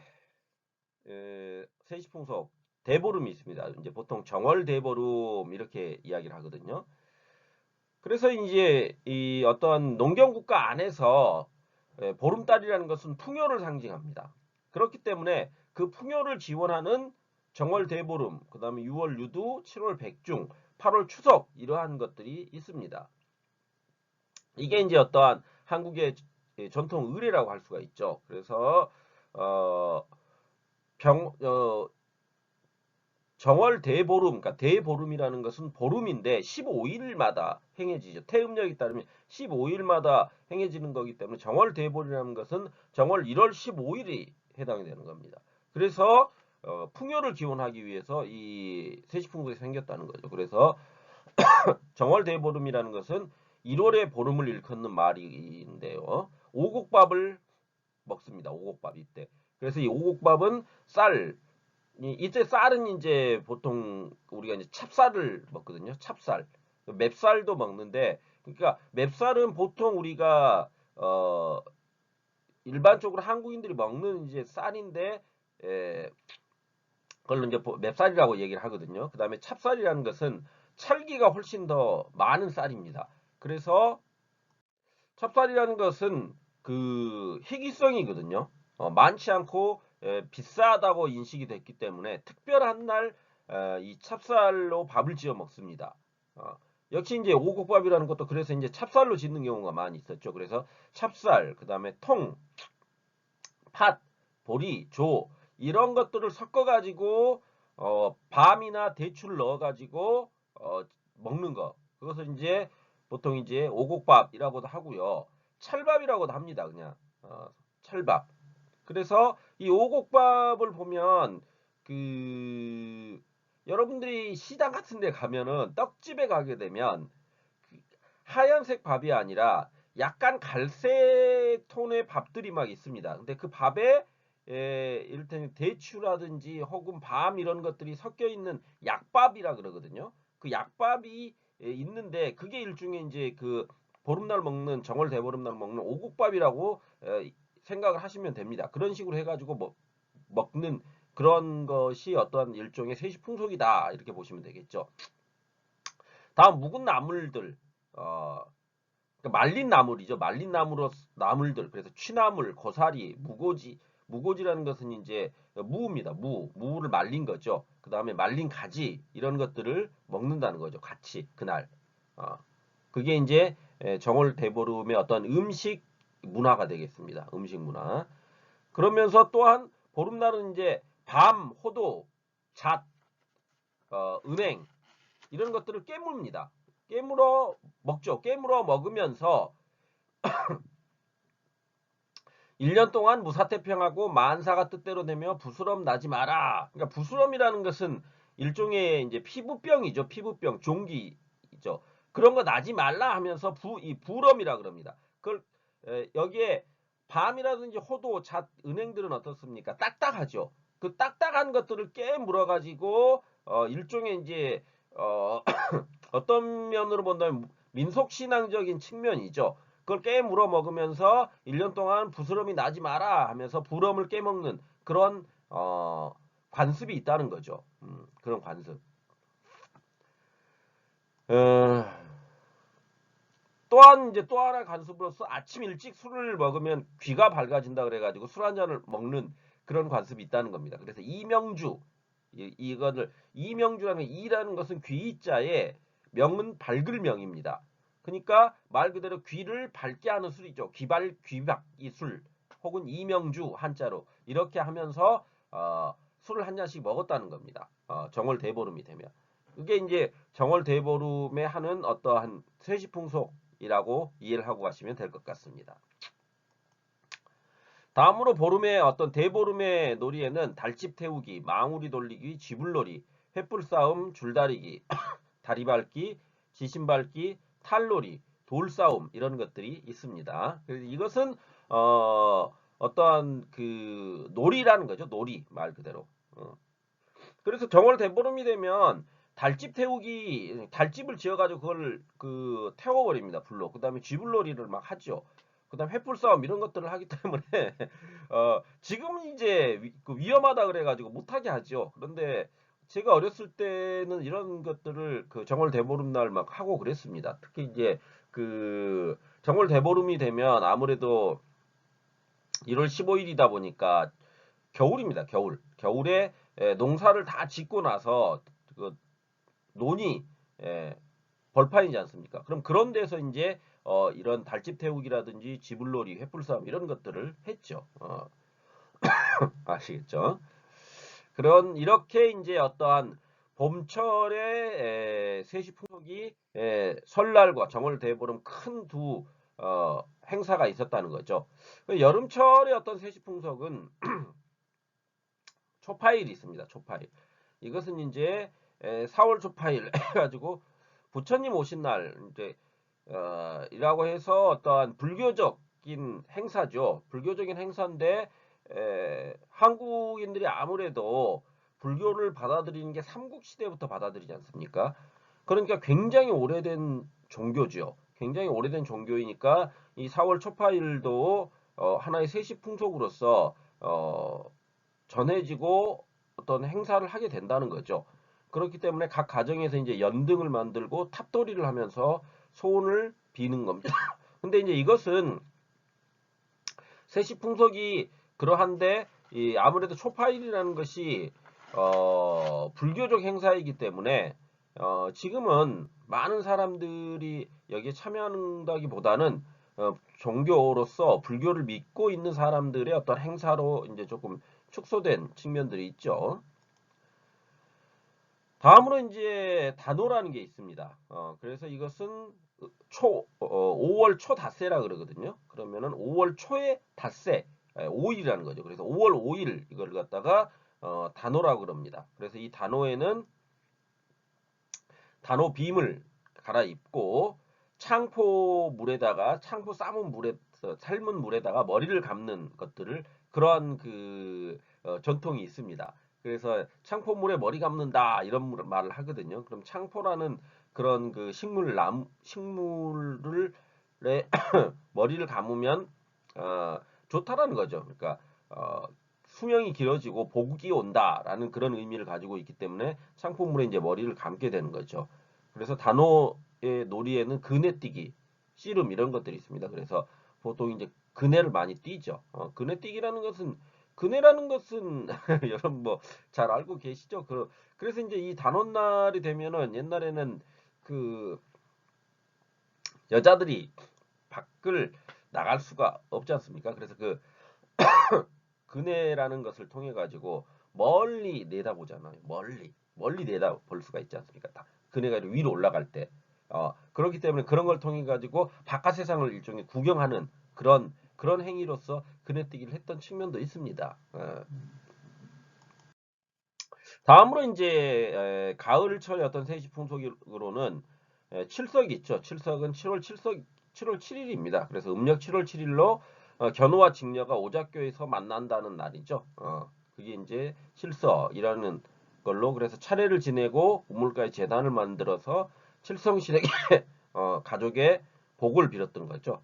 세시풍속 대보름이 있습니다. 이제 보통 정월 대보름 이렇게 이야기를 하거든요. 그래서 이제 이 어떤 농경국가 안에서 보름달이라는 것은 풍요를 상징합니다. 그렇기 때문에 그 풍요를 지원하는 정월 대보름, 그 다음에 6월 유두, 7월 백중, 8월 추석 이러한 것들이 있습니다. 이게 이제 어떠한 한국의 전통 의례라고 할 수가 있죠. 그래서 어, 정월 대보름, 그러니까 대보름이라는 것은 보름인데 15일마다 행해지죠. 태음력에 따르면 15일마다 행해지는 거기 때문에 정월 대보름이라는 것은 정월 1월 15일이 해당이 되는 겁니다. 그래서 풍요를 기원하기 위해서 이 세시풍속이 생겼다는 거죠. 그래서 정월 대보름이라는 것은 1월의 보름을 일컫는 말인데요. 오곡밥을 먹습니다. 오곡밥 이때. 그래서 이 오곡밥은 쌀, 이때 쌀은 이제 보통 우리가 이제 찹쌀을 먹거든요. 찹쌀. 맵쌀도 먹는데, 그러니까 맵쌀은 보통 우리가 일반적으로 한국인들이 먹는 이제 쌀인데, 그걸로 이제 맵쌀이라고 얘기를 하거든요. 그 다음에 찹쌀이라는 것은 찰기가 훨씬 더 많은 쌀입니다. 그래서 찹쌀이라는 것은 그 희귀성이거든요. 많지 않고 비싸다고 인식이 됐기 때문에 특별한 날 이 찹쌀로 밥을 지어 먹습니다. 역시 이제 오곡밥이라는 것도 그래서 이제 찹쌀로 짓는 경우가 많이 있었죠. 그래서 찹쌀, 그 다음에 통, 팥, 보리, 조 이런 것들을 섞어가지고 밤이나 대추를 넣어가지고 먹는 거. 그것을 이제 보통 이제 오곡밥이라고도 하고요. 찰밥이라고도 합니다. 그냥 찰밥. 그래서 이 오곡밥을 보면 그 여러분들이 시장 같은 데 가면은 떡집에 가게 되면 그 하얀색 밥이 아니라 약간 갈색 톤의 밥들이 막 있습니다. 근데 그 밥에 이를테면 대추라든지 혹은 밤 이런 것들이 섞여 있는 약밥이라 그러거든요. 그 약밥이 있는데 그게 일종의 이제 그 보름날 먹는 정월 대보름날 먹는 오곡밥이라고 생각을 하시면 됩니다. 그런 식으로 해가지고 먹는 그런 것이 어떠한 일종의 세시풍속이다 이렇게 보시면 되겠죠. 다음 묵은 나물들 그러니까 말린 나물이죠. 말린 나물들. 그래서 취나물, 고사리, 무고지. 무고지라는 것은 이제 무입니다. 무를 말린 거죠. 그 다음에 말린 가지 이런 것들을 먹는다는 거죠. 같이 그날. 그게 이제 정월 대보름의 어떤 음식 문화가 되겠습니다. 음식 문화. 그러면서 또한 보름날은 이제 밤, 호도, 잣, 은행 이런 것들을 깨물입니다. 깨물어 먹죠. 깨물어 먹으면서 1년 동안 무사태평하고 만사가 뜻대로 되며 부스럼 나지 마라. 그러니까 부스럼이라는 것은 일종의 이제 피부병이죠. 피부병, 종기죠. 그런 거 나지 말라 하면서 이 부럼이라 그럽니다. 그걸 여기에 밤이라든지 호도, 잣, 은행들은 어떻습니까? 딱딱하죠. 그 딱딱한 것들을 깨물어 가지고 일종의 이제 어떤 면으로 본다면 민속신앙적인 측면이죠. 그걸 깨물어 먹으면서 1년 동안 부스럼이 나지 마라 하면서 부럼을 깨먹는 그런 관습이 있다는 거죠. 그런 관습. 또한 이제 또 하나의 관습으로서 아침 일찍 술을 먹으면 귀가 밝아진다 그래가지고 술 한 잔을 먹는 그런 관습이 있다는 겁니다. 그래서 이명주 이거를 이명주라는 이라는 것은 귀자에 명은 밝을 명입니다. 그러니까 말 그대로 귀를 밝게 하는 술이죠. 귀박이 술 혹은 이명주 한자로 이렇게 하면서 술을 한 잔씩 먹었다는 겁니다. 정월대보름이 되면. 그게 이제 정월대보름에 하는 어떠한 세시풍속이라고 이해를 하고 가시면 될 것 같습니다. 다음으로 보름의 어떤 대보름의 놀이에는 달집 태우기, 망우리 돌리기, 쥐불놀이, 횃불 싸움, 줄다리기, 다리 밟기, 지신 밟기, 탈놀이, 돌싸움 이런 것들이 있습니다. 그래서 이것은 어떠한 그 놀이라는 거죠. 놀이 말 그대로. 그래서 정월 대보름이 되면 달집 태우기 달집을 지어가지고 그걸 그 태워버립니다. 불로. 그다음에 쥐불놀이를 막 하죠. 그다음 횃불 싸움 이런 것들을 하기 때문에 지금은 이제 그 위험하다 그래가지고 못하게 하죠. 그런데 제가 어렸을 때는 이런 것들을 그 정월 대보름날 막 하고 그랬습니다. 특히 이제 그 정월 대보름이 되면 아무래도 1월 15일이다 보니까 겨울입니다. 겨울. 겨울에 농사를 다 짓고 나서 그 논이 벌판이지 않습니까? 그럼 그런 데서 이제 이런 달집 태우기라든지 지불놀이, 횃불싸움 이런 것들을 했죠. 아시겠죠? 그런 이렇게 이제 어떠한 봄철의 세시풍속이 설날과 정월대보름 큰 두 행사가 있었다는 거죠. 여름철의 어떤 세시풍속은 초파일이 있습니다. 초파일. 이것은 이제 4월 초파일 해가지고 부처님 오신 날 이제 이라고 해서 어떠한 불교적인 행사죠. 불교적인 행사인데 한국인들이 아무래도 불교를 받아들이는 게 삼국시대부터 받아들이지 않습니까? 그러니까 굉장히 오래된 종교죠. 굉장히 오래된 종교이니까 이 4월 초파일도 하나의 세시풍속으로서 전해지고 어떤 행사를 하게 된다는 거죠. 그렇기 때문에 각 가정에서 이제 연등을 만들고 탑돌이를 하면서 소원을 비는 겁니다. 근데 이제 이것은 세시풍속이 그러한데 아무래도 초파일이라는 것이 불교적 행사이기 때문에 지금은 많은 사람들이 여기에 참여한다기보다는 종교로서 불교를 믿고 있는 사람들의 어떤 행사로 이제 조금 축소된 측면들이 있죠. 다음으로 이제 단오라는 게 있습니다. 그래서 이것은 5월 초 닷새라 그러거든요. 그러면은 5월 초에 닷새, 5일이라는 거죠. 그래서 5월 5일 이걸 갖다가 단오라고 그럽니다. 그래서 이 단오에는 단오 빔을 갈아입고 창포 삶은 물에 삶은 물에다가 머리를 감는 것들을 그러한 그 전통이 있습니다. 그래서 창포물에 머리 감는다 이런 말을 하거든요. 그럼 창포라는 그런 그 식물을 머리를 감으면 좋다라는 거죠. 그러니까 수명이 길어지고 복이 온다라는 그런 의미를 가지고 있기 때문에 창포물에 이제 머리를 감게 되는 거죠. 그래서 단오의 놀이에는 그네뛰기, 씨름 이런 것들이 있습니다. 그래서 보통 이제 그네를 많이 뛰죠. 그네라는 것은 여러분 뭐 잘 알고 계시죠? 그래서 이제 이 단오날이 되면은 옛날에는 그 여자들이 밖을 나갈 수가 없지 않습니까? 그래서 그 그네라는 것을 통해 가지고 멀리 내다보잖아요. 멀리 내다볼 수가 있지 않습니까? 다 그네가 위로 올라갈 때. 그렇기 때문에 그런 걸 통해 가지고 바깥 세상을 일종의 구경하는 그런 행위로서 그네뛰기를 했던 측면도 있습니다. 다음으로 이제 가을철의 어떤 세시 풍속으로는 칠석이 있죠. 칠석은 7월 7일입니다. 그래서 음력 7월 7일로 견우와 직녀가 오작교에서 만난다는 날이죠. 그게 이제 칠석이라는 걸로 그래서 차례를 지내고 우물가에 제단을 만들어서 칠성신에게 가족의 복을 빌었던 거죠.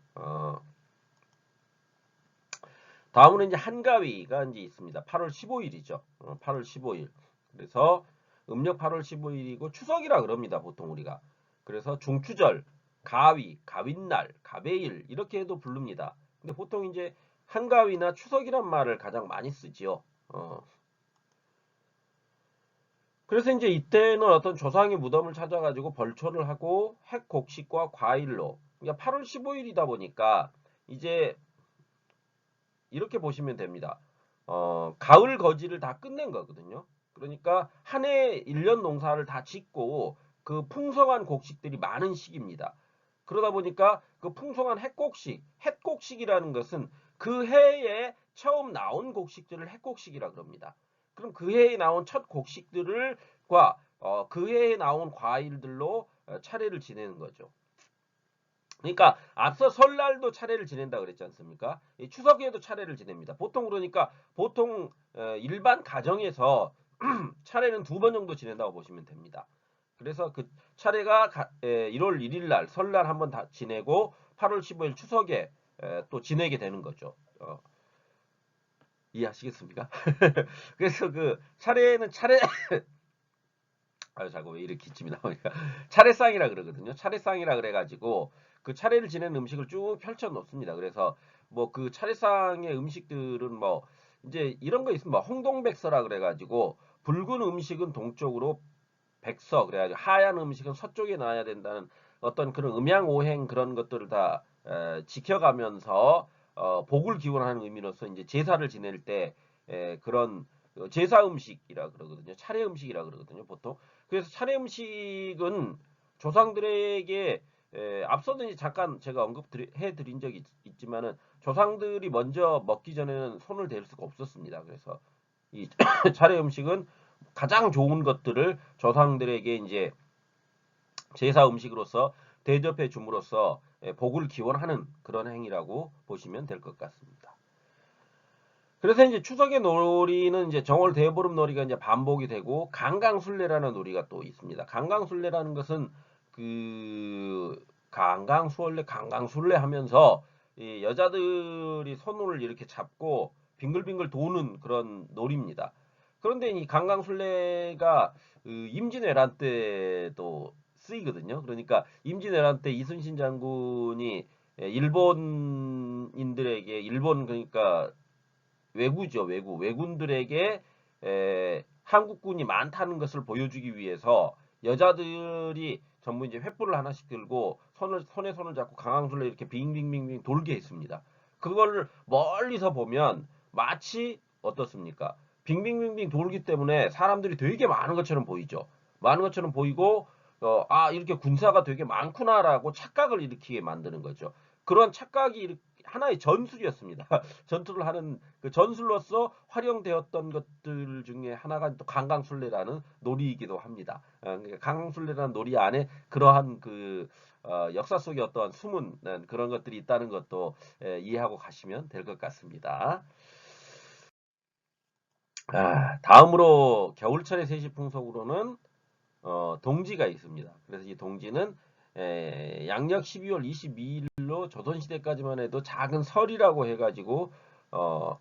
다음으로 이제 한가위가 이제 있습니다. 8월 15일이죠. 8월 15일. 그래서 음력 8월 15일이고 추석이라 그럽니다. 보통 우리가. 그래서 중추절, 가위, 가윗날, 가베일 이렇게 해도 부릅니다. 근데 보통 이제 한가위나 추석이란 말을 가장 많이 쓰지요. 그래서 이제 이때는 어떤 조상의 무덤을 찾아가지고 벌초를 하고 핵곡식과 과일로, 그러니까 8월 15일이다 보니까 이제 이렇게 보시면 됩니다. 가을 거지를 다 끝낸 거거든요. 그러니까 한 해 1년 농사를 다 짓고 그 풍성한 곡식들이 많은 시기입니다. 그러다 보니까 그 풍성한 햇곡식이라는 것은 그 해에 처음 나온 곡식들을 햇곡식이라 그럽니다. 그럼 그 해에 나온 첫 곡식들과 그 해에 나온 과일들로 차례를 지내는 거죠. 그러니까 앞서 설날도 차례를 지낸다 그랬지 않습니까? 추석에도 차례를 지냅니다. 보통 그러니까 보통 일반 가정에서 차례는 2번 정도 지낸다고 보시면 됩니다. 그래서 그 차례가 1월 1일 날 설날 한번 다 지내고 8월 15일 추석에 또 지내게 되는 거죠. 이해하시겠습니까? 그래서 그 차례는 아유 자꾸 왜 이렇게 기침이 나오니까 차례상이라 그러거든요. 차례상이라 그래가지고 그 차례를 지내는 음식을 쭉 펼쳐 놓습니다. 그래서 뭐 그 차례상의 음식들은 뭐 이제 이런 거 있으면 뭐 홍동백서라 그래가지고 붉은 음식은 동쪽으로 백서 그래가지고 하얀 음식은 서쪽에 놔야 된다는 어떤 그런 음양오행 그런 것들을 다 지켜가면서 복을 기원하는 의미로서 이제 제사를 지낼 때 그런 제사 음식이라 그러거든요. 차례 음식이라 그러거든요. 보통. 그래서 차례 음식은 조상들에게 앞서도 이제 잠깐 제가 언급해 드린 적이 있지만은 조상들이 먼저 먹기 전에는 손을 댈 수가 없었습니다. 그래서 이 차례 음식은 가장 좋은 것들을 조상들에게 이제 제사 음식으로서 대접해 줌으로써 복을 기원하는 그런 행위라고 보시면 될 것 같습니다. 그래서 이제 추석의 놀이는 이제 정월 대보름 놀이가 이제 반복이 되고 강강술래라는 놀이가 또 있습니다. 강강술래라는 것은 그 강강술래 하면서 이 여자들이 손을 이렇게 잡고 빙글빙글 도는 그런 놀이입니다. 그런데 이 강강술래가 그 임진왜란 때도 쓰이거든요. 그러니까 임진왜란 때 이순신 장군이 일본인들에게 일본 그러니까 왜구죠, 왜구. 왜군들에게 한국군이 많다는 것을 보여주기 위해서 여자들이 전부 이제 횃불을 하나씩 들고 손에 손을 잡고 강황술래 이렇게 빙빙빙빙 돌게 했습니다. 그걸 멀리서 보면 마치 어떻습니까? 빙빙빙빙 돌기 때문에 사람들이 되게 많은 것처럼 보이죠. 많은 것처럼 보이고 이렇게 군사가 되게 많구나라고 착각을 일으키게 만드는 거죠. 그런 착각이 하나의 전술이었습니다. 전투를 하는 그 전술로서 활용되었던 것들 중에 하나가 또 강강술래라는 놀이이기도 합니다. 그러니까 강강술래라는 놀이 안에 그러한 그 역사 속에 어떠한 숨은 그런 것들이 있다는 것도 이해하고 가시면 될 것 같습니다. 다음으로 겨울철의 세시풍속으로는 동지가 있습니다. 그래서 이 동지는 양력 12월 22일로 조선시대까지만 해도 작은 설이라고 해가지고 어,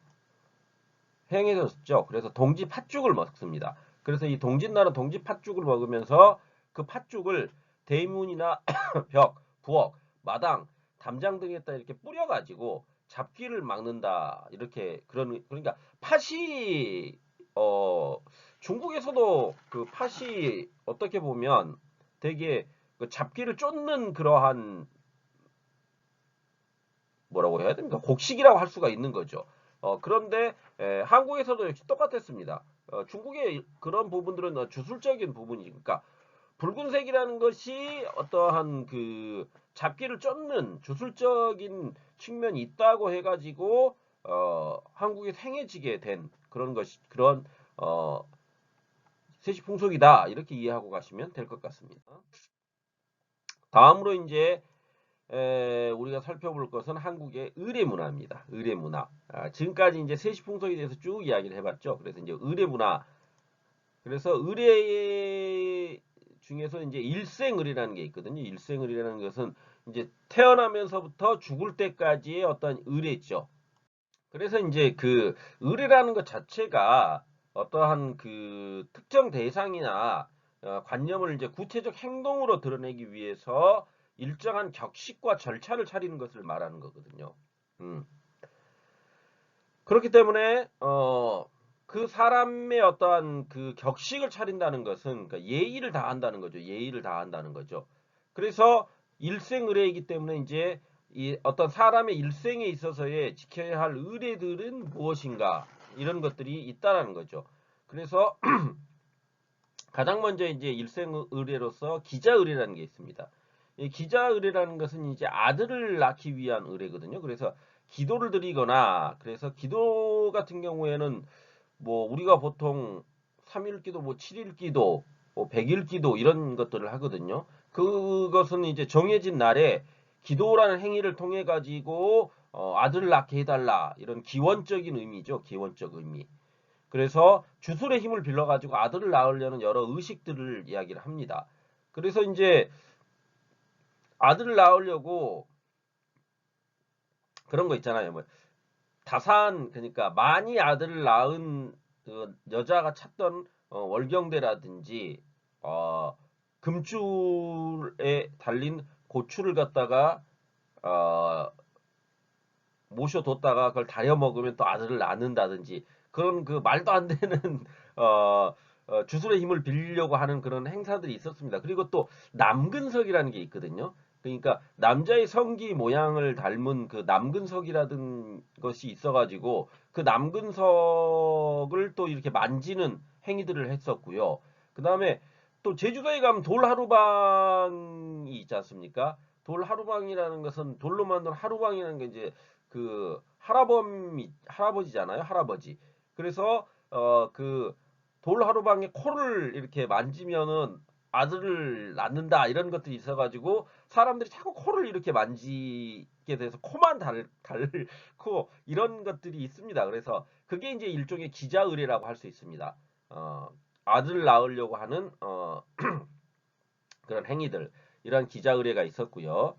행해졌죠. 그래서 동지 팥죽을 먹습니다. 그래서 이 동짓날은 동지 팥죽을 먹으면서 그 팥죽을 대문이나 벽, 부엌, 마당, 담장 등에다 이렇게 뿌려가지고 잡기를 막는다. 이렇게 그러니까 팥이 어 중국에서도 그 팥이 어떻게 보면 되게 그 잡기를 쫓는 그러한 뭐라고 해야 됩니까? 곡식이라고 할 수가 있는 거죠. 그런데 한국에서도 역시 똑같았습니다. 중국의 그런 부분들은 주술적인 부분이니까 붉은색이라는 것이 어떠한 그 잡기를 쫓는 주술적인 측면이 있다고 해가지고 한국에 행해지게 된 그런 것이 그런 어, 세시풍속이다 이렇게 이해하고 가시면 될 것 같습니다. 다음으로 이제 우리가 살펴볼 것은 한국의 의례 문화입니다. 의례 문화. 지금까지 이제 세시풍속에 대해서 쭉 이야기를 해봤죠. 그래서 이제 의례 문화. 그래서 의례 중에서 이제 일생의례라는 게 있거든요. 일생의례라는 것은 이제 태어나면서부터 죽을 때까지의 어떤 의례죠. 그래서 이제 그 의례라는 것 자체가 어떠한 그 특정 대상이나 관념을 이제 구체적 행동으로 드러내기 위해서 일정한 격식과 절차를 차리는 것을 말하는 거거든요. 음. 그렇기 때문에 그 사람의 어떠한 그 격식을 차린다는 것은 그러니까 예의를 다한다는 거죠. 예의를 다한다는 거죠. 그래서 일생의례이기 때문에 이제 이 어떤 사람의 일생에 있어서의 지켜야 할 의례들은 무엇인가 이런 것들이 있다라는 거죠. 그래서 가장 먼저 이제 일생의례로서 기자의례라는 게 있습니다. 이 기자의례라는 것은 이제 아들을 낳기 위한 의례거든요. 그래서 기도를 드리거나 그래서 기도 같은 경우에는 뭐 우리가 보통 3일 기도, 뭐 7일 기도, 뭐 100일 기도 이런 것들을 하거든요. 그것은 이제 정해진 날에 기도라는 행위를 통해 가지고 아들을 낳게 해달라 이런 기원적인 의미죠. 기원적 의미. 그래서 주술의 힘을 빌려 가지고 아들을 낳으려는 여러 의식들을 이야기를 합니다. 그래서 이제 아들을 낳으려고 그런 거 있잖아요. 뭐 다산 그러니까 많이 아들을 낳은 그 여자가 찾던 월경대라든지 어, 금줄에 달린 고추를 갖다가 어, 모셔뒀다가 그걸 다려 먹으면 또 아들을 낳는다든지 그런 그 말도 안 되는 어, 주술의 힘을 빌리려고 하는 그런 행사들이 있었습니다. 그리고 또 남근석이라는 게 있거든요. 그러니까 남자의 성기 모양을 닮은 그 남근석이라든 것이 있어가지고 그 남근석을 또 이렇게 만지는 행위들을 했었고요. 그 다음에 또 제주도에 가면 돌하루방이 있지 않습니까? 돌하루방이라는 것은 돌로 만든 하루방이라는 게 이제 그 할아버지잖아요. 할아버지. 그래서 그 돌하루방에 코를 이렇게 만지면은 아들을 낳는다 이런 것들이 있어가지고 사람들이 자꾸 코를 이렇게 만지게 돼서 코만 닳고 이런 것들이 있습니다. 그래서 그게 이제 일종의 기자의례라고 할 수 있습니다. 어, 아들을 낳으려고 하는 그런 행위들 이런 기자의례가 있었고요.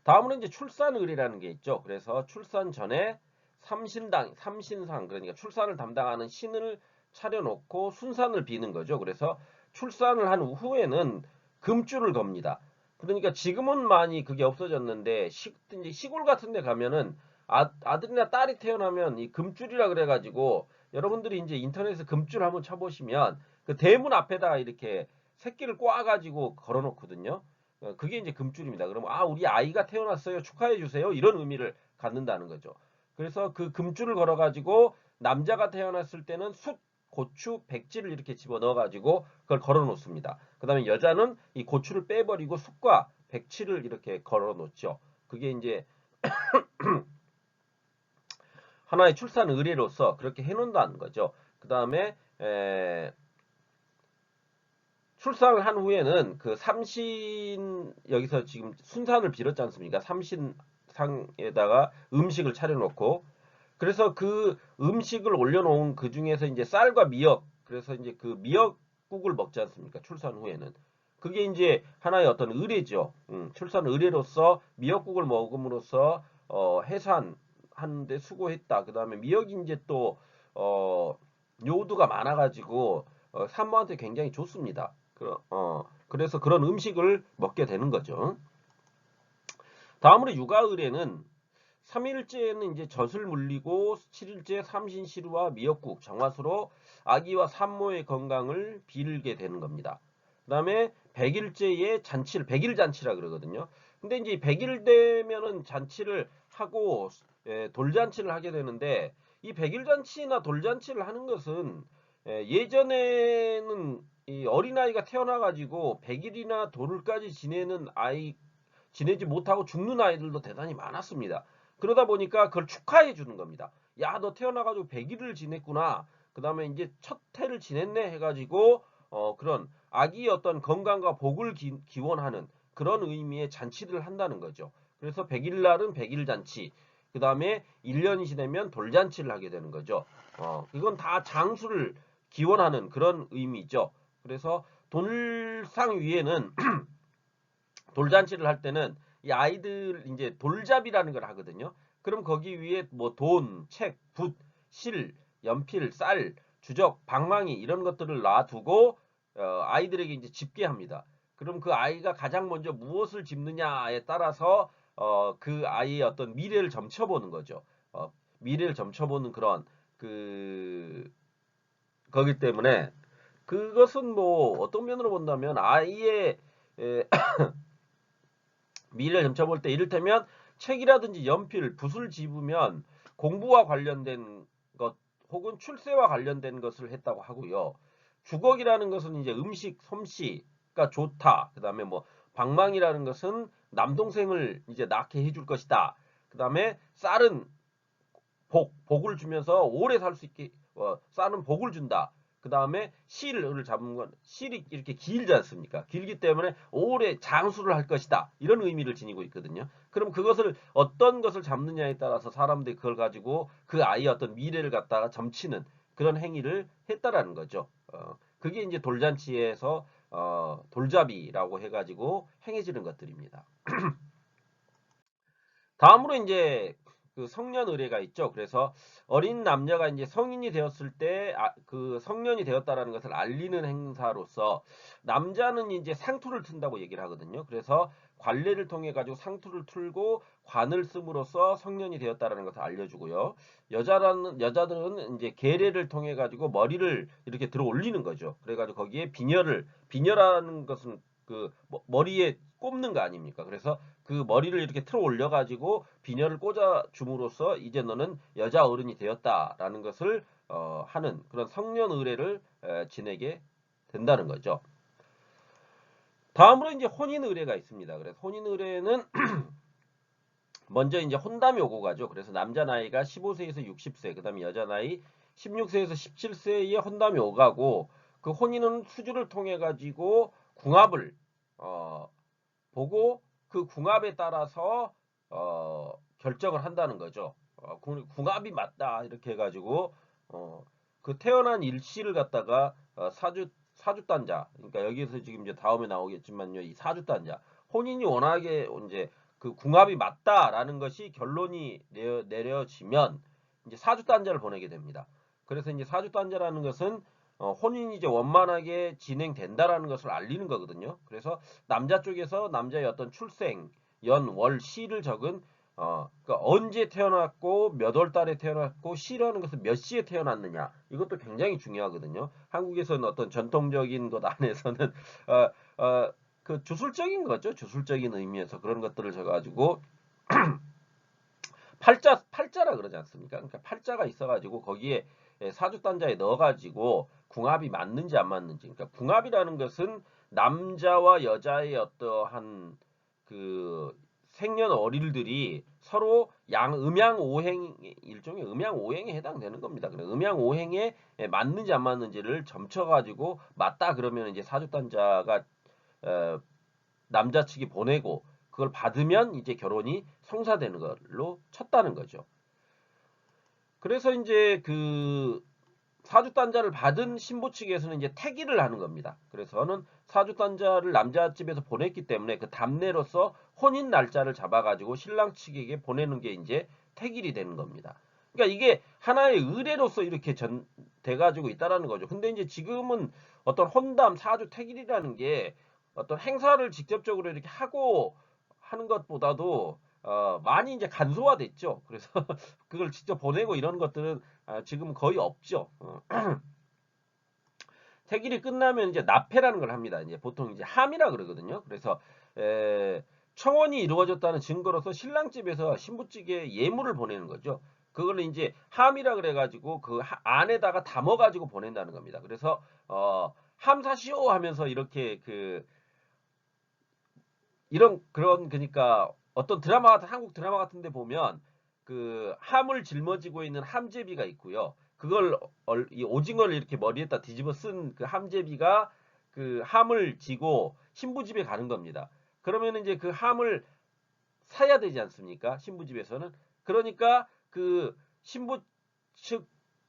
다음으로 이제 출산 의례라는 게 있죠. 그래서 출산 전에 삼신상 그러니까 출산을 담당하는 신을 차려놓고 순산을 비는 거죠. 그래서 출산을 한 후에는 금줄을 겁니다. 그러니까 지금은 많이 그게 없어졌는데 이제 시골 같은 데 가면은 아들이나 딸이 태어나면 이 금줄이라 그래가지고 여러분들이 이제 인터넷에 금줄 한번 쳐보시면 그 대문 앞에다가 이렇게 새끼를 꼬아가지고 걸어놓거든요. 그게 이제 금줄입니다. 그러면 아 우리 아이가 태어났어요. 축하해 주세요. 이런 의미를 갖는다는 거죠. 그래서 그 금줄을 걸어가지고 남자가 태어났을 때는 숫, 고추, 백지를 이렇게 집어 넣어가지고 그걸 걸어 놓습니다. 그 다음에 여자는 이 고추를 빼버리고 숫과 백치를 이렇게 걸어 놓죠. 그게 이제 하나의 출산 의례로서 그렇게 해놓는다는 거죠. 그 다음에 출산을 한 후에는 그 삼신 여기서 지금 순산을 빌었지 않습니까? 삼신상에다가 음식을 차려놓고 그래서 그 음식을 올려놓은 그 중에서 이제 쌀과 미역 그래서 이제 그 미역국을 먹지 않습니까? 출산 후에는 그게 이제 하나의 어떤 의례죠. 출산 의례로서 미역국을 먹음으로써 해산하는데 수고했다. 그 다음에 미역이 이제 또 요오드가 많아가지고 산모한테 굉장히 좋습니다. 그래서 그런 음식을 먹게 되는 거죠. 다음으로 육아 의례는 3일째는 이제 젖을 물리고 7일째 삼신시루와 미역국, 정화수로 아기와 산모의 건강을 빌게 되는 겁니다. 그다음에 100일째의 잔치를 100일 잔치라 그러거든요. 근데 이제 100일 되면은 잔치를 하고 돌잔치를 하게 되는데 이 100일 잔치나 돌잔치를 하는 것은 예전에는 이 어린아이가 태어나가지고 100일이나 돌까지 지내지 못하고 죽는 아이들도 대단히 많았습니다. 그러다 보니까 그걸 축하해 주는 겁니다. 야, 너 태어나가지고 100일을 지냈구나. 그 다음에 이제 첫 해를 지냈네 해가지고 그런 아기의 어떤 건강과 복을 기원하는 그런 의미의 잔치를 한다는 거죠. 그래서 100일 날은 100일 잔치. 그 다음에 1년이 지나면 돌잔치를 하게 되는 거죠. 이건 다 장수를 기원하는 그런 의미죠. 그래서 돌상 위에는 돌잔치를 할 때는 이 아이들 이제 돌잡이라는 걸 하거든요. 그럼 거기 위에 뭐 돈, 책, 붓, 실, 연필, 쌀, 주적, 방망이 이런 것들을 놔두고 아이들에게 이제 집게합니다. 그럼 그 아이가 가장 먼저 무엇을 집느냐에 따라서 그 아이의 어떤 미래를 점쳐보는 거죠. 미래를 점쳐보는 그런 그 거기 때문에 그것은 뭐 어떤 면으로 본다면 아이의 미래를 점쳐볼 때 이를테면 책이라든지 연필, 붓을 집으면 공부와 관련된 것 혹은 출세와 관련된 것을 했다고 하고요. 주걱이라는 것은 이제 음식, 솜씨가 좋다. 그 다음에 뭐 방망이라는 것은 남동생을 이제 낳게 해줄 것이다. 그 다음에 쌀은 복을 주면서 오래 살 수 있게 쌀은 복을 준다. 그 다음에 실을 잡은 건 실이 이렇게 길지 않습니까? 길기 때문에 오래 장수를 할 것이다. 이런 의미를 지니고 있거든요. 그럼 그것을 어떤 것을 잡느냐에 따라서 사람들이 그걸 가지고 그 아이의 어떤 미래를 갖다가 점치는 그런 행위를 했다라는 거죠. 그게 이제 돌잔치에서 돌잡이라고 해가지고 행해지는 것들입니다. 다음으로 이제 그 성년 의례가 있죠. 그래서 어린 남녀가 이제 성인이 되었을 때 그 성년이 되었다라는 것을 알리는 행사로서 남자는 이제 상투를 튼다고 얘기를 하거든요. 그래서 관례를 통해 가지고 상투를 틀고 관을 씀으로써 성년이 되었다라는 것을 알려주고요. 여자들은 이제 계례를 통해 가지고 머리를 이렇게 들어 올리는 거죠. 그래가지고 거기에 비녀라는 것은 그 머리에 꼽는 거 아닙니까? 그래서 그 머리를 이렇게 틀어 올려가지고 비녀를 꽂아 줌으로써 이제 너는 여자 어른이 되었다라는 것을 하는 그런 성년 의례를 지내게 된다는 거죠. 다음으로 이제 혼인 의례가 있습니다. 그래서 혼인 의례는 먼저 이제 혼담이 오고 가죠. 그래서 남자 나이가 15세에서 60세, 그다음에 여자 나이 16세에서 17세에 혼담이 오가고 그 혼인은 수주를 통해 가지고 궁합을 보고 그 궁합에 따라서 결정을 한다는 거죠. 궁합이 맞다 이렇게 해가지고 그 태어난 일시를 갖다가 사주단자, 그러니까 여기서 지금 이제 다음에 나오겠지만요, 이 사주단자 혼인이 워낙에 이제 그 궁합이 맞다라는 것이 결론이 내려지면 이제 사주단자를 보내게 됩니다. 그래서 이제 사주단자라는 것은 혼인이 이제 원만하게 진행된다라는 것을 알리는 거거든요. 그래서 남자 쪽에서 남자의 어떤 출생, 연, 월, 시를 적은 그러니까 언제 태어났고 몇 월 달에 태어났고 시라는 것은 몇 시에 태어났느냐 이것도 굉장히 중요하거든요. 한국에서는 어떤 전통적인 것 안에서는 그 주술적인 거죠. 주술적인 의미에서 그런 것들을 적어가지고 팔자라 그러지 않습니까? 그러니까 팔자가 있어가지고 거기에 사주단자에 넣어가지고 궁합이 맞는지 안 맞는지. 그러니까 궁합이라는 것은 남자와 여자의 어떠한 그 생년월일들이 서로 음양오행 일종의 음양오행에 해당되는 겁니다. 그래 음양오행에 맞는지 안 맞는지를 점쳐가지고 맞다 그러면 이제 사주단자가 남자 측이 보내고 그걸 받으면 이제 결혼이 성사되는 걸로 쳤다는 거죠. 그래서 이제 그 사주단자를 받은 신부 측에서는 이제 태기를 하는 겁니다. 그래서는 사주단자를 남자 집에서 보냈기 때문에 그 답례로서 혼인 날짜를 잡아가지고 신랑 측에게 보내는 게 이제 태길이 되는 겁니다. 그러니까 이게 하나의 의례로서 이렇게 돼가지고 있다라는 거죠. 근데 이제 지금은 어떤 혼담, 사주, 태길이라는 게 어떤 행사를 직접적으로 이렇게 하고 하는 것보다도 많이 이제 간소화됐죠. 그래서 그걸 직접 보내고 이런 것들은 지금 거의 없죠. 태길이 끝나면 이제 납패라는 걸 합니다. 이제 보통 이제 함이라 그러거든요. 그래서 청혼이 이루어졌다는 증거로서 신랑 집에서 신부 측에 예물을 보내는 거죠. 그걸 이제 함이라 그래가지고 그 안에다가 담아가지고 보낸다는 겁니다. 그래서 함 사시오 하면서 이렇게 이런 그런 그러니까 어떤 드라마 같은 한국 드라마 같은데 보면 그 함을 짊어지고 있는 함제비가 있고요. 그걸 이 오징어를 이렇게 머리에다 뒤집어 쓴 그 함제비가 그 함을 지고 신부 집에 가는 겁니다. 그러면 이제 그 함을 사야 되지 않습니까? 신부 집에서는. 그러니까 그 신부 측,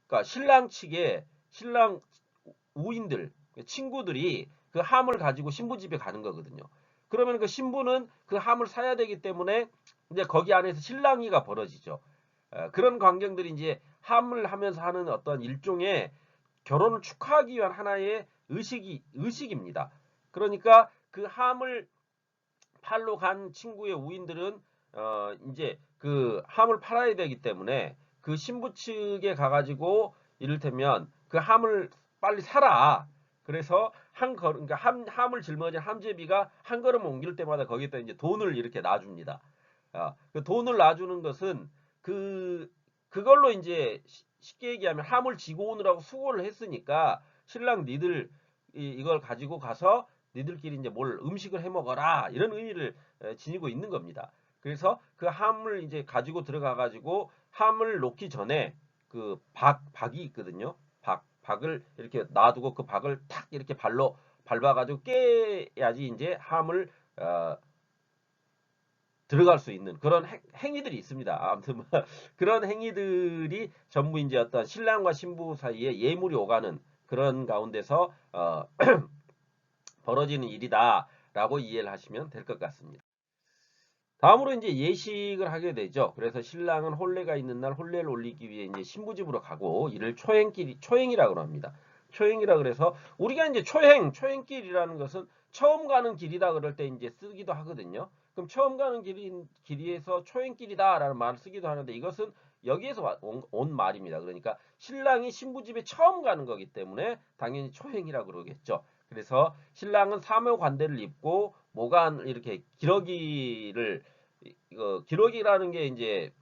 그러니까 신랑 측에 신랑 우인들, 친구들이 그 함을 가지고 신부 집에 가는 거거든요. 그러면 그 신부는 그 함을 사야 되기 때문에 이제 거기 안에서 실랑이가 벌어지죠. 그런 광경들이 이제 함을 하면서 하는 어떤 일종의 결혼을 축하하기 위한 하나의 의식입니다. 그러니까 그 함을 팔러 간 친구의 우인들은 이제 그 함을 팔아야 되기 때문에 그 신부 측에 가가지고 이를테면 그 함을 빨리 사라. 그래서 그러니까 함을 짊어진 함제비가 한 걸음 옮길 때마다 거기다 이제 돈을 이렇게 놔줍니다. 그 돈을 놔주는 것은 그걸로 이제 쉽게 얘기하면 함을 지고 오느라고 수고를 했으니까 신랑 니들 이걸 가지고 가서 니들끼리 이제 뭘 음식을 해 먹어라 이런 의미를 지니고 있는 겁니다. 그래서 그 함을 이제 가지고 들어가 가지고 함을 놓기 전에 그 박이 있거든요. 박을 이렇게 놔두고 그 박을 탁 이렇게 발로 밟아가지고 깨야지 이제 함을 들어갈 수 있는 그런 행위들이 있습니다. 아무튼 뭐 그런 행위들이 전부 이제 어떤 신랑과 신부 사이에 예물이 오가는 그런 가운데서 벌어지는 일이다라고 이해를 하시면 될 것 같습니다. 다음으로 이제 예식을 하게 되죠. 그래서 신랑은 혼례가 있는 날 혼례를 올리기 위해 이제 신부집으로 가고 이를 초행이라고 합니다. 초행이라 그래서 우리가 이제 초행길이라는 것은 처음 가는 길이다 그럴 때 이제 쓰기도 하거든요. 그럼 처음 가는 길이에서 초행길이다라는 말을 쓰기도 하는데 이것은 여기에서 온 말입니다. 그러니까 신랑이 신부집에 처음 가는 거기 때문에 당연히 초행이라고 그러겠죠. 그래서 신랑은 사묘관대를 입고 모간 이렇게 기러기를 기러기라는 게 이제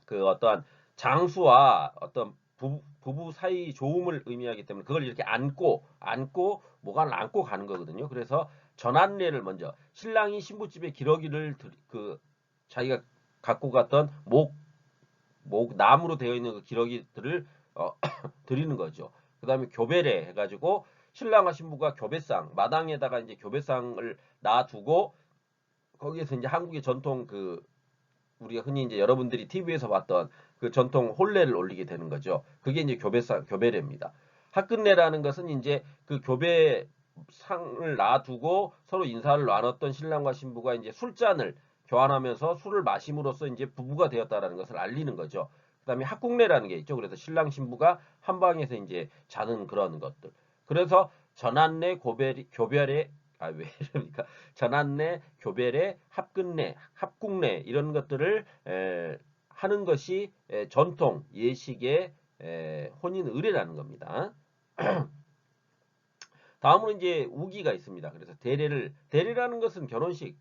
그 어떠한 장수와 어떤 부부 사이 좋음을 의미하기 때문에 그걸 이렇게 안고 모간을 안고 가는 거거든요. 그래서 전안례를 먼저 신랑이 신부집에 기러기를 자기가 갖고 갔던 나무로 되어 있는 그 기러기들을 드리는 거죠. 그 다음에 교배례 해가지고 신랑과 신부가 교배상 마당에다가 이제 교배상을 놔두고 거기에서 이제 한국의 전통 우리가 흔히 이제 여러분들이 TV에서 봤던 그 전통 혼례를 올리게 되는 거죠. 그게 이제 교배례입니다. 합끝례라는 것은 이제 그 교배상을 놔두고 서로 인사를 나눴던 신랑과 신부가 이제 술잔을 교환하면서 술을 마심으로써 이제 부부가 되었다라는 것을 알리는 거죠. 그다음에 합국례라는 게 있죠. 그래서 신랑 신부가 한 방에서 이제 자는 그런 것들. 그래서 전안례, 교별례 왜 이러니까 전안례, 교배례, 합끝례, 합국례 이런 것들을 하는 것이 전통 예식의 혼인 의례라는 겁니다. 다음으로 이제 우기가 있습니다. 그래서 대례라는 것은 결혼식을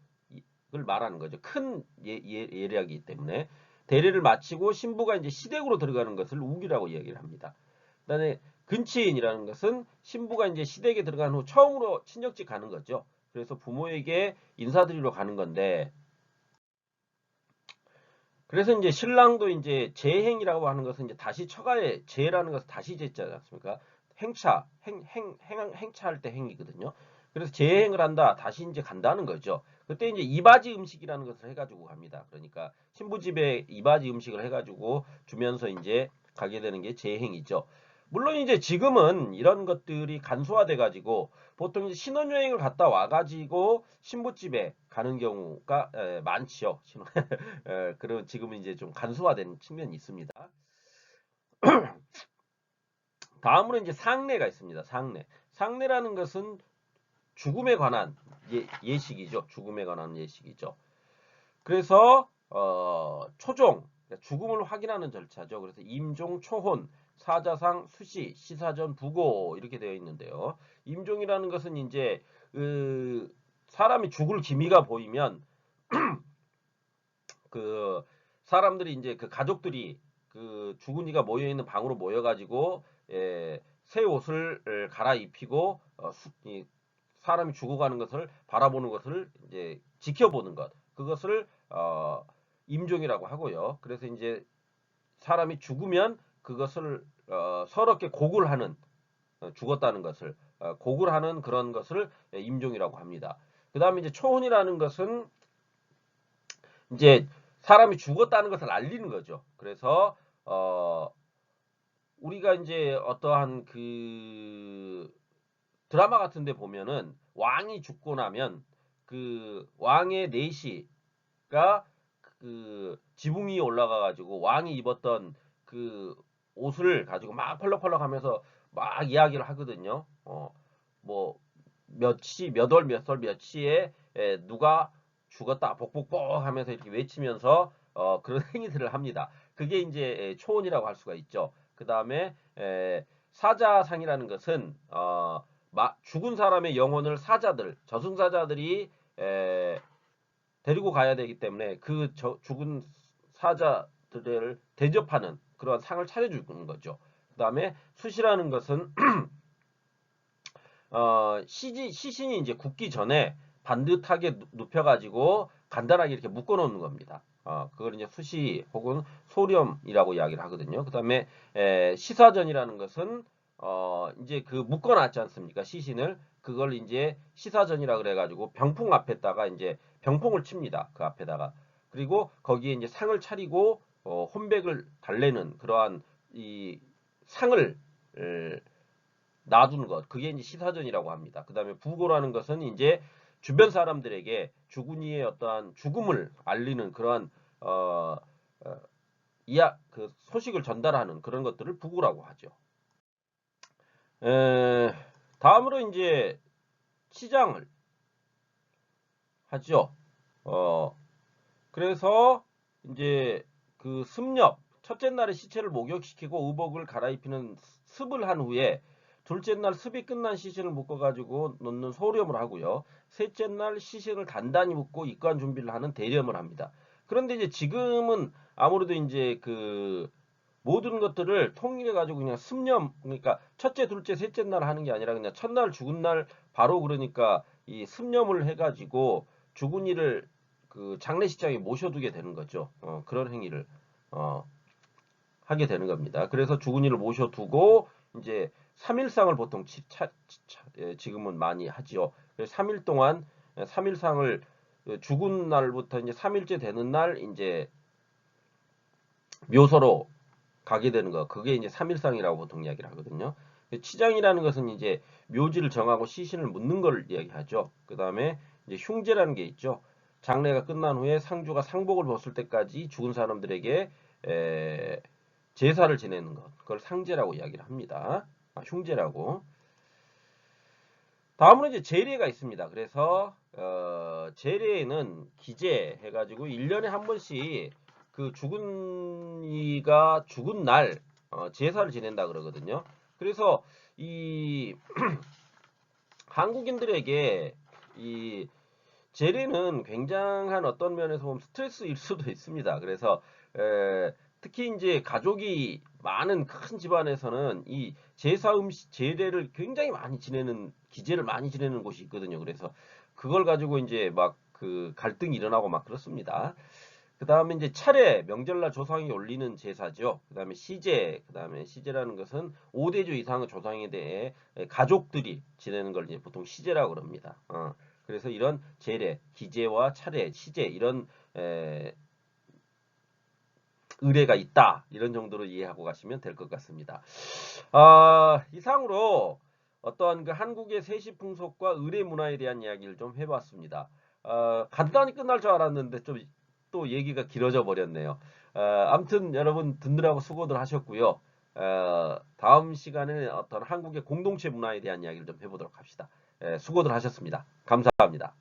말하는 거죠. 큰 예례이기 때문에 대례를 마치고 신부가 이제 시댁으로 들어가는 것을 우기라고 이야기를 합니다. 그다음에 근친이라는 것은 신부가 이제 시댁에 들어간 후 처음으로 친정집 가는 거죠. 그래서 부모에게 인사드리러 가는 건데, 그래서 이제 신랑도 이제 재행이라고 하는 것은 이제 다시 처가에 재라는 것은 다시 재지 않습니까? 행차할 때 행이거든요. 그래서 재행을 한다, 다시 이제 간다는 거죠. 그때 이제 이바지 음식이라는 것을 해가지고 갑니다. 그러니까 신부집에 이바지 음식을 해가지고 주면서 이제 가게 되는 게 재행이죠. 물론 이제 지금은 이런 것들이 간소화돼 가지고 보통 이제 신혼여행을 갔다 와가지고 신부집에 가는 경우가 많지요. 그리고 지금은 이제 좀 간소화된 측면이 있습니다. 다음으로 이제 상례가 있습니다. 상례라는 것은 죽음에 관한 예식이죠. 죽음에 관한 예식이죠. 그래서 초종, 죽음을 확인하는 절차죠. 그래서 임종, 초혼, 사자상, 수시, 시사전, 부고 이렇게 되어 있는데요. 임종이라는 것은 이제 사람이 죽을 기미가 보이면 그 사람들이 이제 그 가족들이 그 죽은 이가 모여 있는 방으로 모여가지고 새 옷을 갈아입히고 사람이 죽어가는 것을 바라보는 것을 이제 지켜보는 것, 그것을 임종이라고 하고요. 그래서 이제 사람이 죽으면 그것을 서럽게 곡을 하는 죽었다는 것을 곡을 하는 그런 것을 임종이라고 합니다. 그 다음에 이제 초혼이라는 것은 이제 사람이 죽었다는 것을 알리는 거죠. 그래서 우리가 이제 어떠한 드라마 같은 데 보면은 왕이 죽고 나면 그 왕의 내시가 지붕 위에 올라가 가지고 왕이 입었던 그 옷을 가지고 막 펄럭펄럭 하면서 막 이야기를 하거든요. 뭐 몇 월 몇 설 몇 시에 누가 죽었다 복복복 하면서 이렇게 외치면서 그런 행위들을 합니다. 그게 이제 초혼이라고 할 수가 있죠. 그 다음에 사자상이라는 것은 죽은 사람의 영혼을 사자들, 저승사자들이 데리고 가야 되기 때문에 그 죽은 사자들을 대접하는 그런 상을 차려주는 거죠. 그 다음에 숫이라는 것은 시신이 이제 굽기 전에 반듯하게 눕혀가지고 간단하게 이렇게 묶어놓는 겁니다. 그걸 이제 수시 혹은 소렴이라고 이야기를 하거든요. 그 다음에 시사전이라는 것은 이제 그 묶어놨지 않습니까? 시신을 그걸 이제 시사전이라 그래가지고 병풍 앞에다가 이제 병풍을 칩니다. 그 앞에다가 그리고 거기에 이제 상을 차리고 혼백을 달래는 그러한 이 상을 놔두는 것. 그게 이제 시사전이라고 합니다. 그 다음에 부고라는 것은 이제 주변 사람들에게 죽은 이의 어떠한 죽음을 알리는 그러한 그 소식을 전달하는 그런 것들을 부고라고 하죠. 다음으로 이제 치장을 하죠. 그래서 이제 그 습렵 첫째 날에 시체를 목욕시키고 의복을 갈아입히는 습을 한 후에 둘째 날 습이 끝난 시신을 묶어가지고 놓는 소렴을 하고요. 셋째 날 시신을 단단히 묶고 입관 준비를 하는 대렴을 합니다. 그런데 이제 지금은 아무래도 이제 그 모든 것들을 통일해가지고 그냥 습념, 그러니까 첫째, 둘째, 셋째 날 하는 게 아니라 그냥 첫날 죽은 날 바로 그러니까 이 습념을 해가지고 죽은 이를 그 장례식장에 모셔두게 되는 거죠. 그런 행위를 하게 되는 겁니다. 그래서 죽은 이를 모셔두고 이제 3일상을 보통 지금은 많이 하지요. 3일 동안 3일상을 죽은 날부터 이제 3일째 되는 날 이제 묘소로 가게 되는 거. 그게 이제 3일상이라고 보통 이야기를 하거든요. 치장이라는 것은 이제 묘지를 정하고 시신을 묻는 걸 이야기하죠. 그 다음에 이제 흉제라는 게 있죠. 장례가 끝난 후에 상주가 상복을 벗을 때까지 죽은 사람들에게 제사를 지내는 것. 그걸 상제라고 이야기를 합니다. 흉제라고. 다음으로 이제 제례가 있습니다. 그래서 제례에는 기제 해가지고 1년에 한 번씩 그 죽은 이가 죽은 날 제사를 지낸다 그러거든요. 그래서 이 한국인들에게 이 제례는 굉장한 어떤 면에서 보면 스트레스일 수도 있습니다. 그래서 특히 이제 가족이 많은 큰 집안에서는 이 제사 음식 제례를 굉장히 많이 지내는 기제를 많이 지내는 곳이 있거든요. 그래서 그걸 가지고 이제 막 그 갈등이 일어나고 막 그렇습니다. 그 다음에 이제 차례, 명절날 조상이 올리는 제사죠. 그 다음에 시제, 그 다음에 시제라는 것은 5대조 이상의 조상에 대해 가족들이 지내는 걸 이제 보통 시제라고 그럽니다. 그래서 이런 제례, 기제와 차례, 시제 이런 의례가 있다. 이런 정도로 이해하고 가시면 될 것 같습니다. 이상으로 어떠한 그 한국의 세시 풍속과 의례 문화에 대한 이야기를 좀 해봤습니다. 간단히 끝날 줄 알았는데 좀 또 얘기가 길어져 버렸네요. 아무튼 여러분 듣느라고 수고들 하셨고요. 다음 시간에 어떤 한국의 공동체 문화에 대한 이야기를 좀 해보도록 합시다. 수고들 하셨습니다. 감사합니다.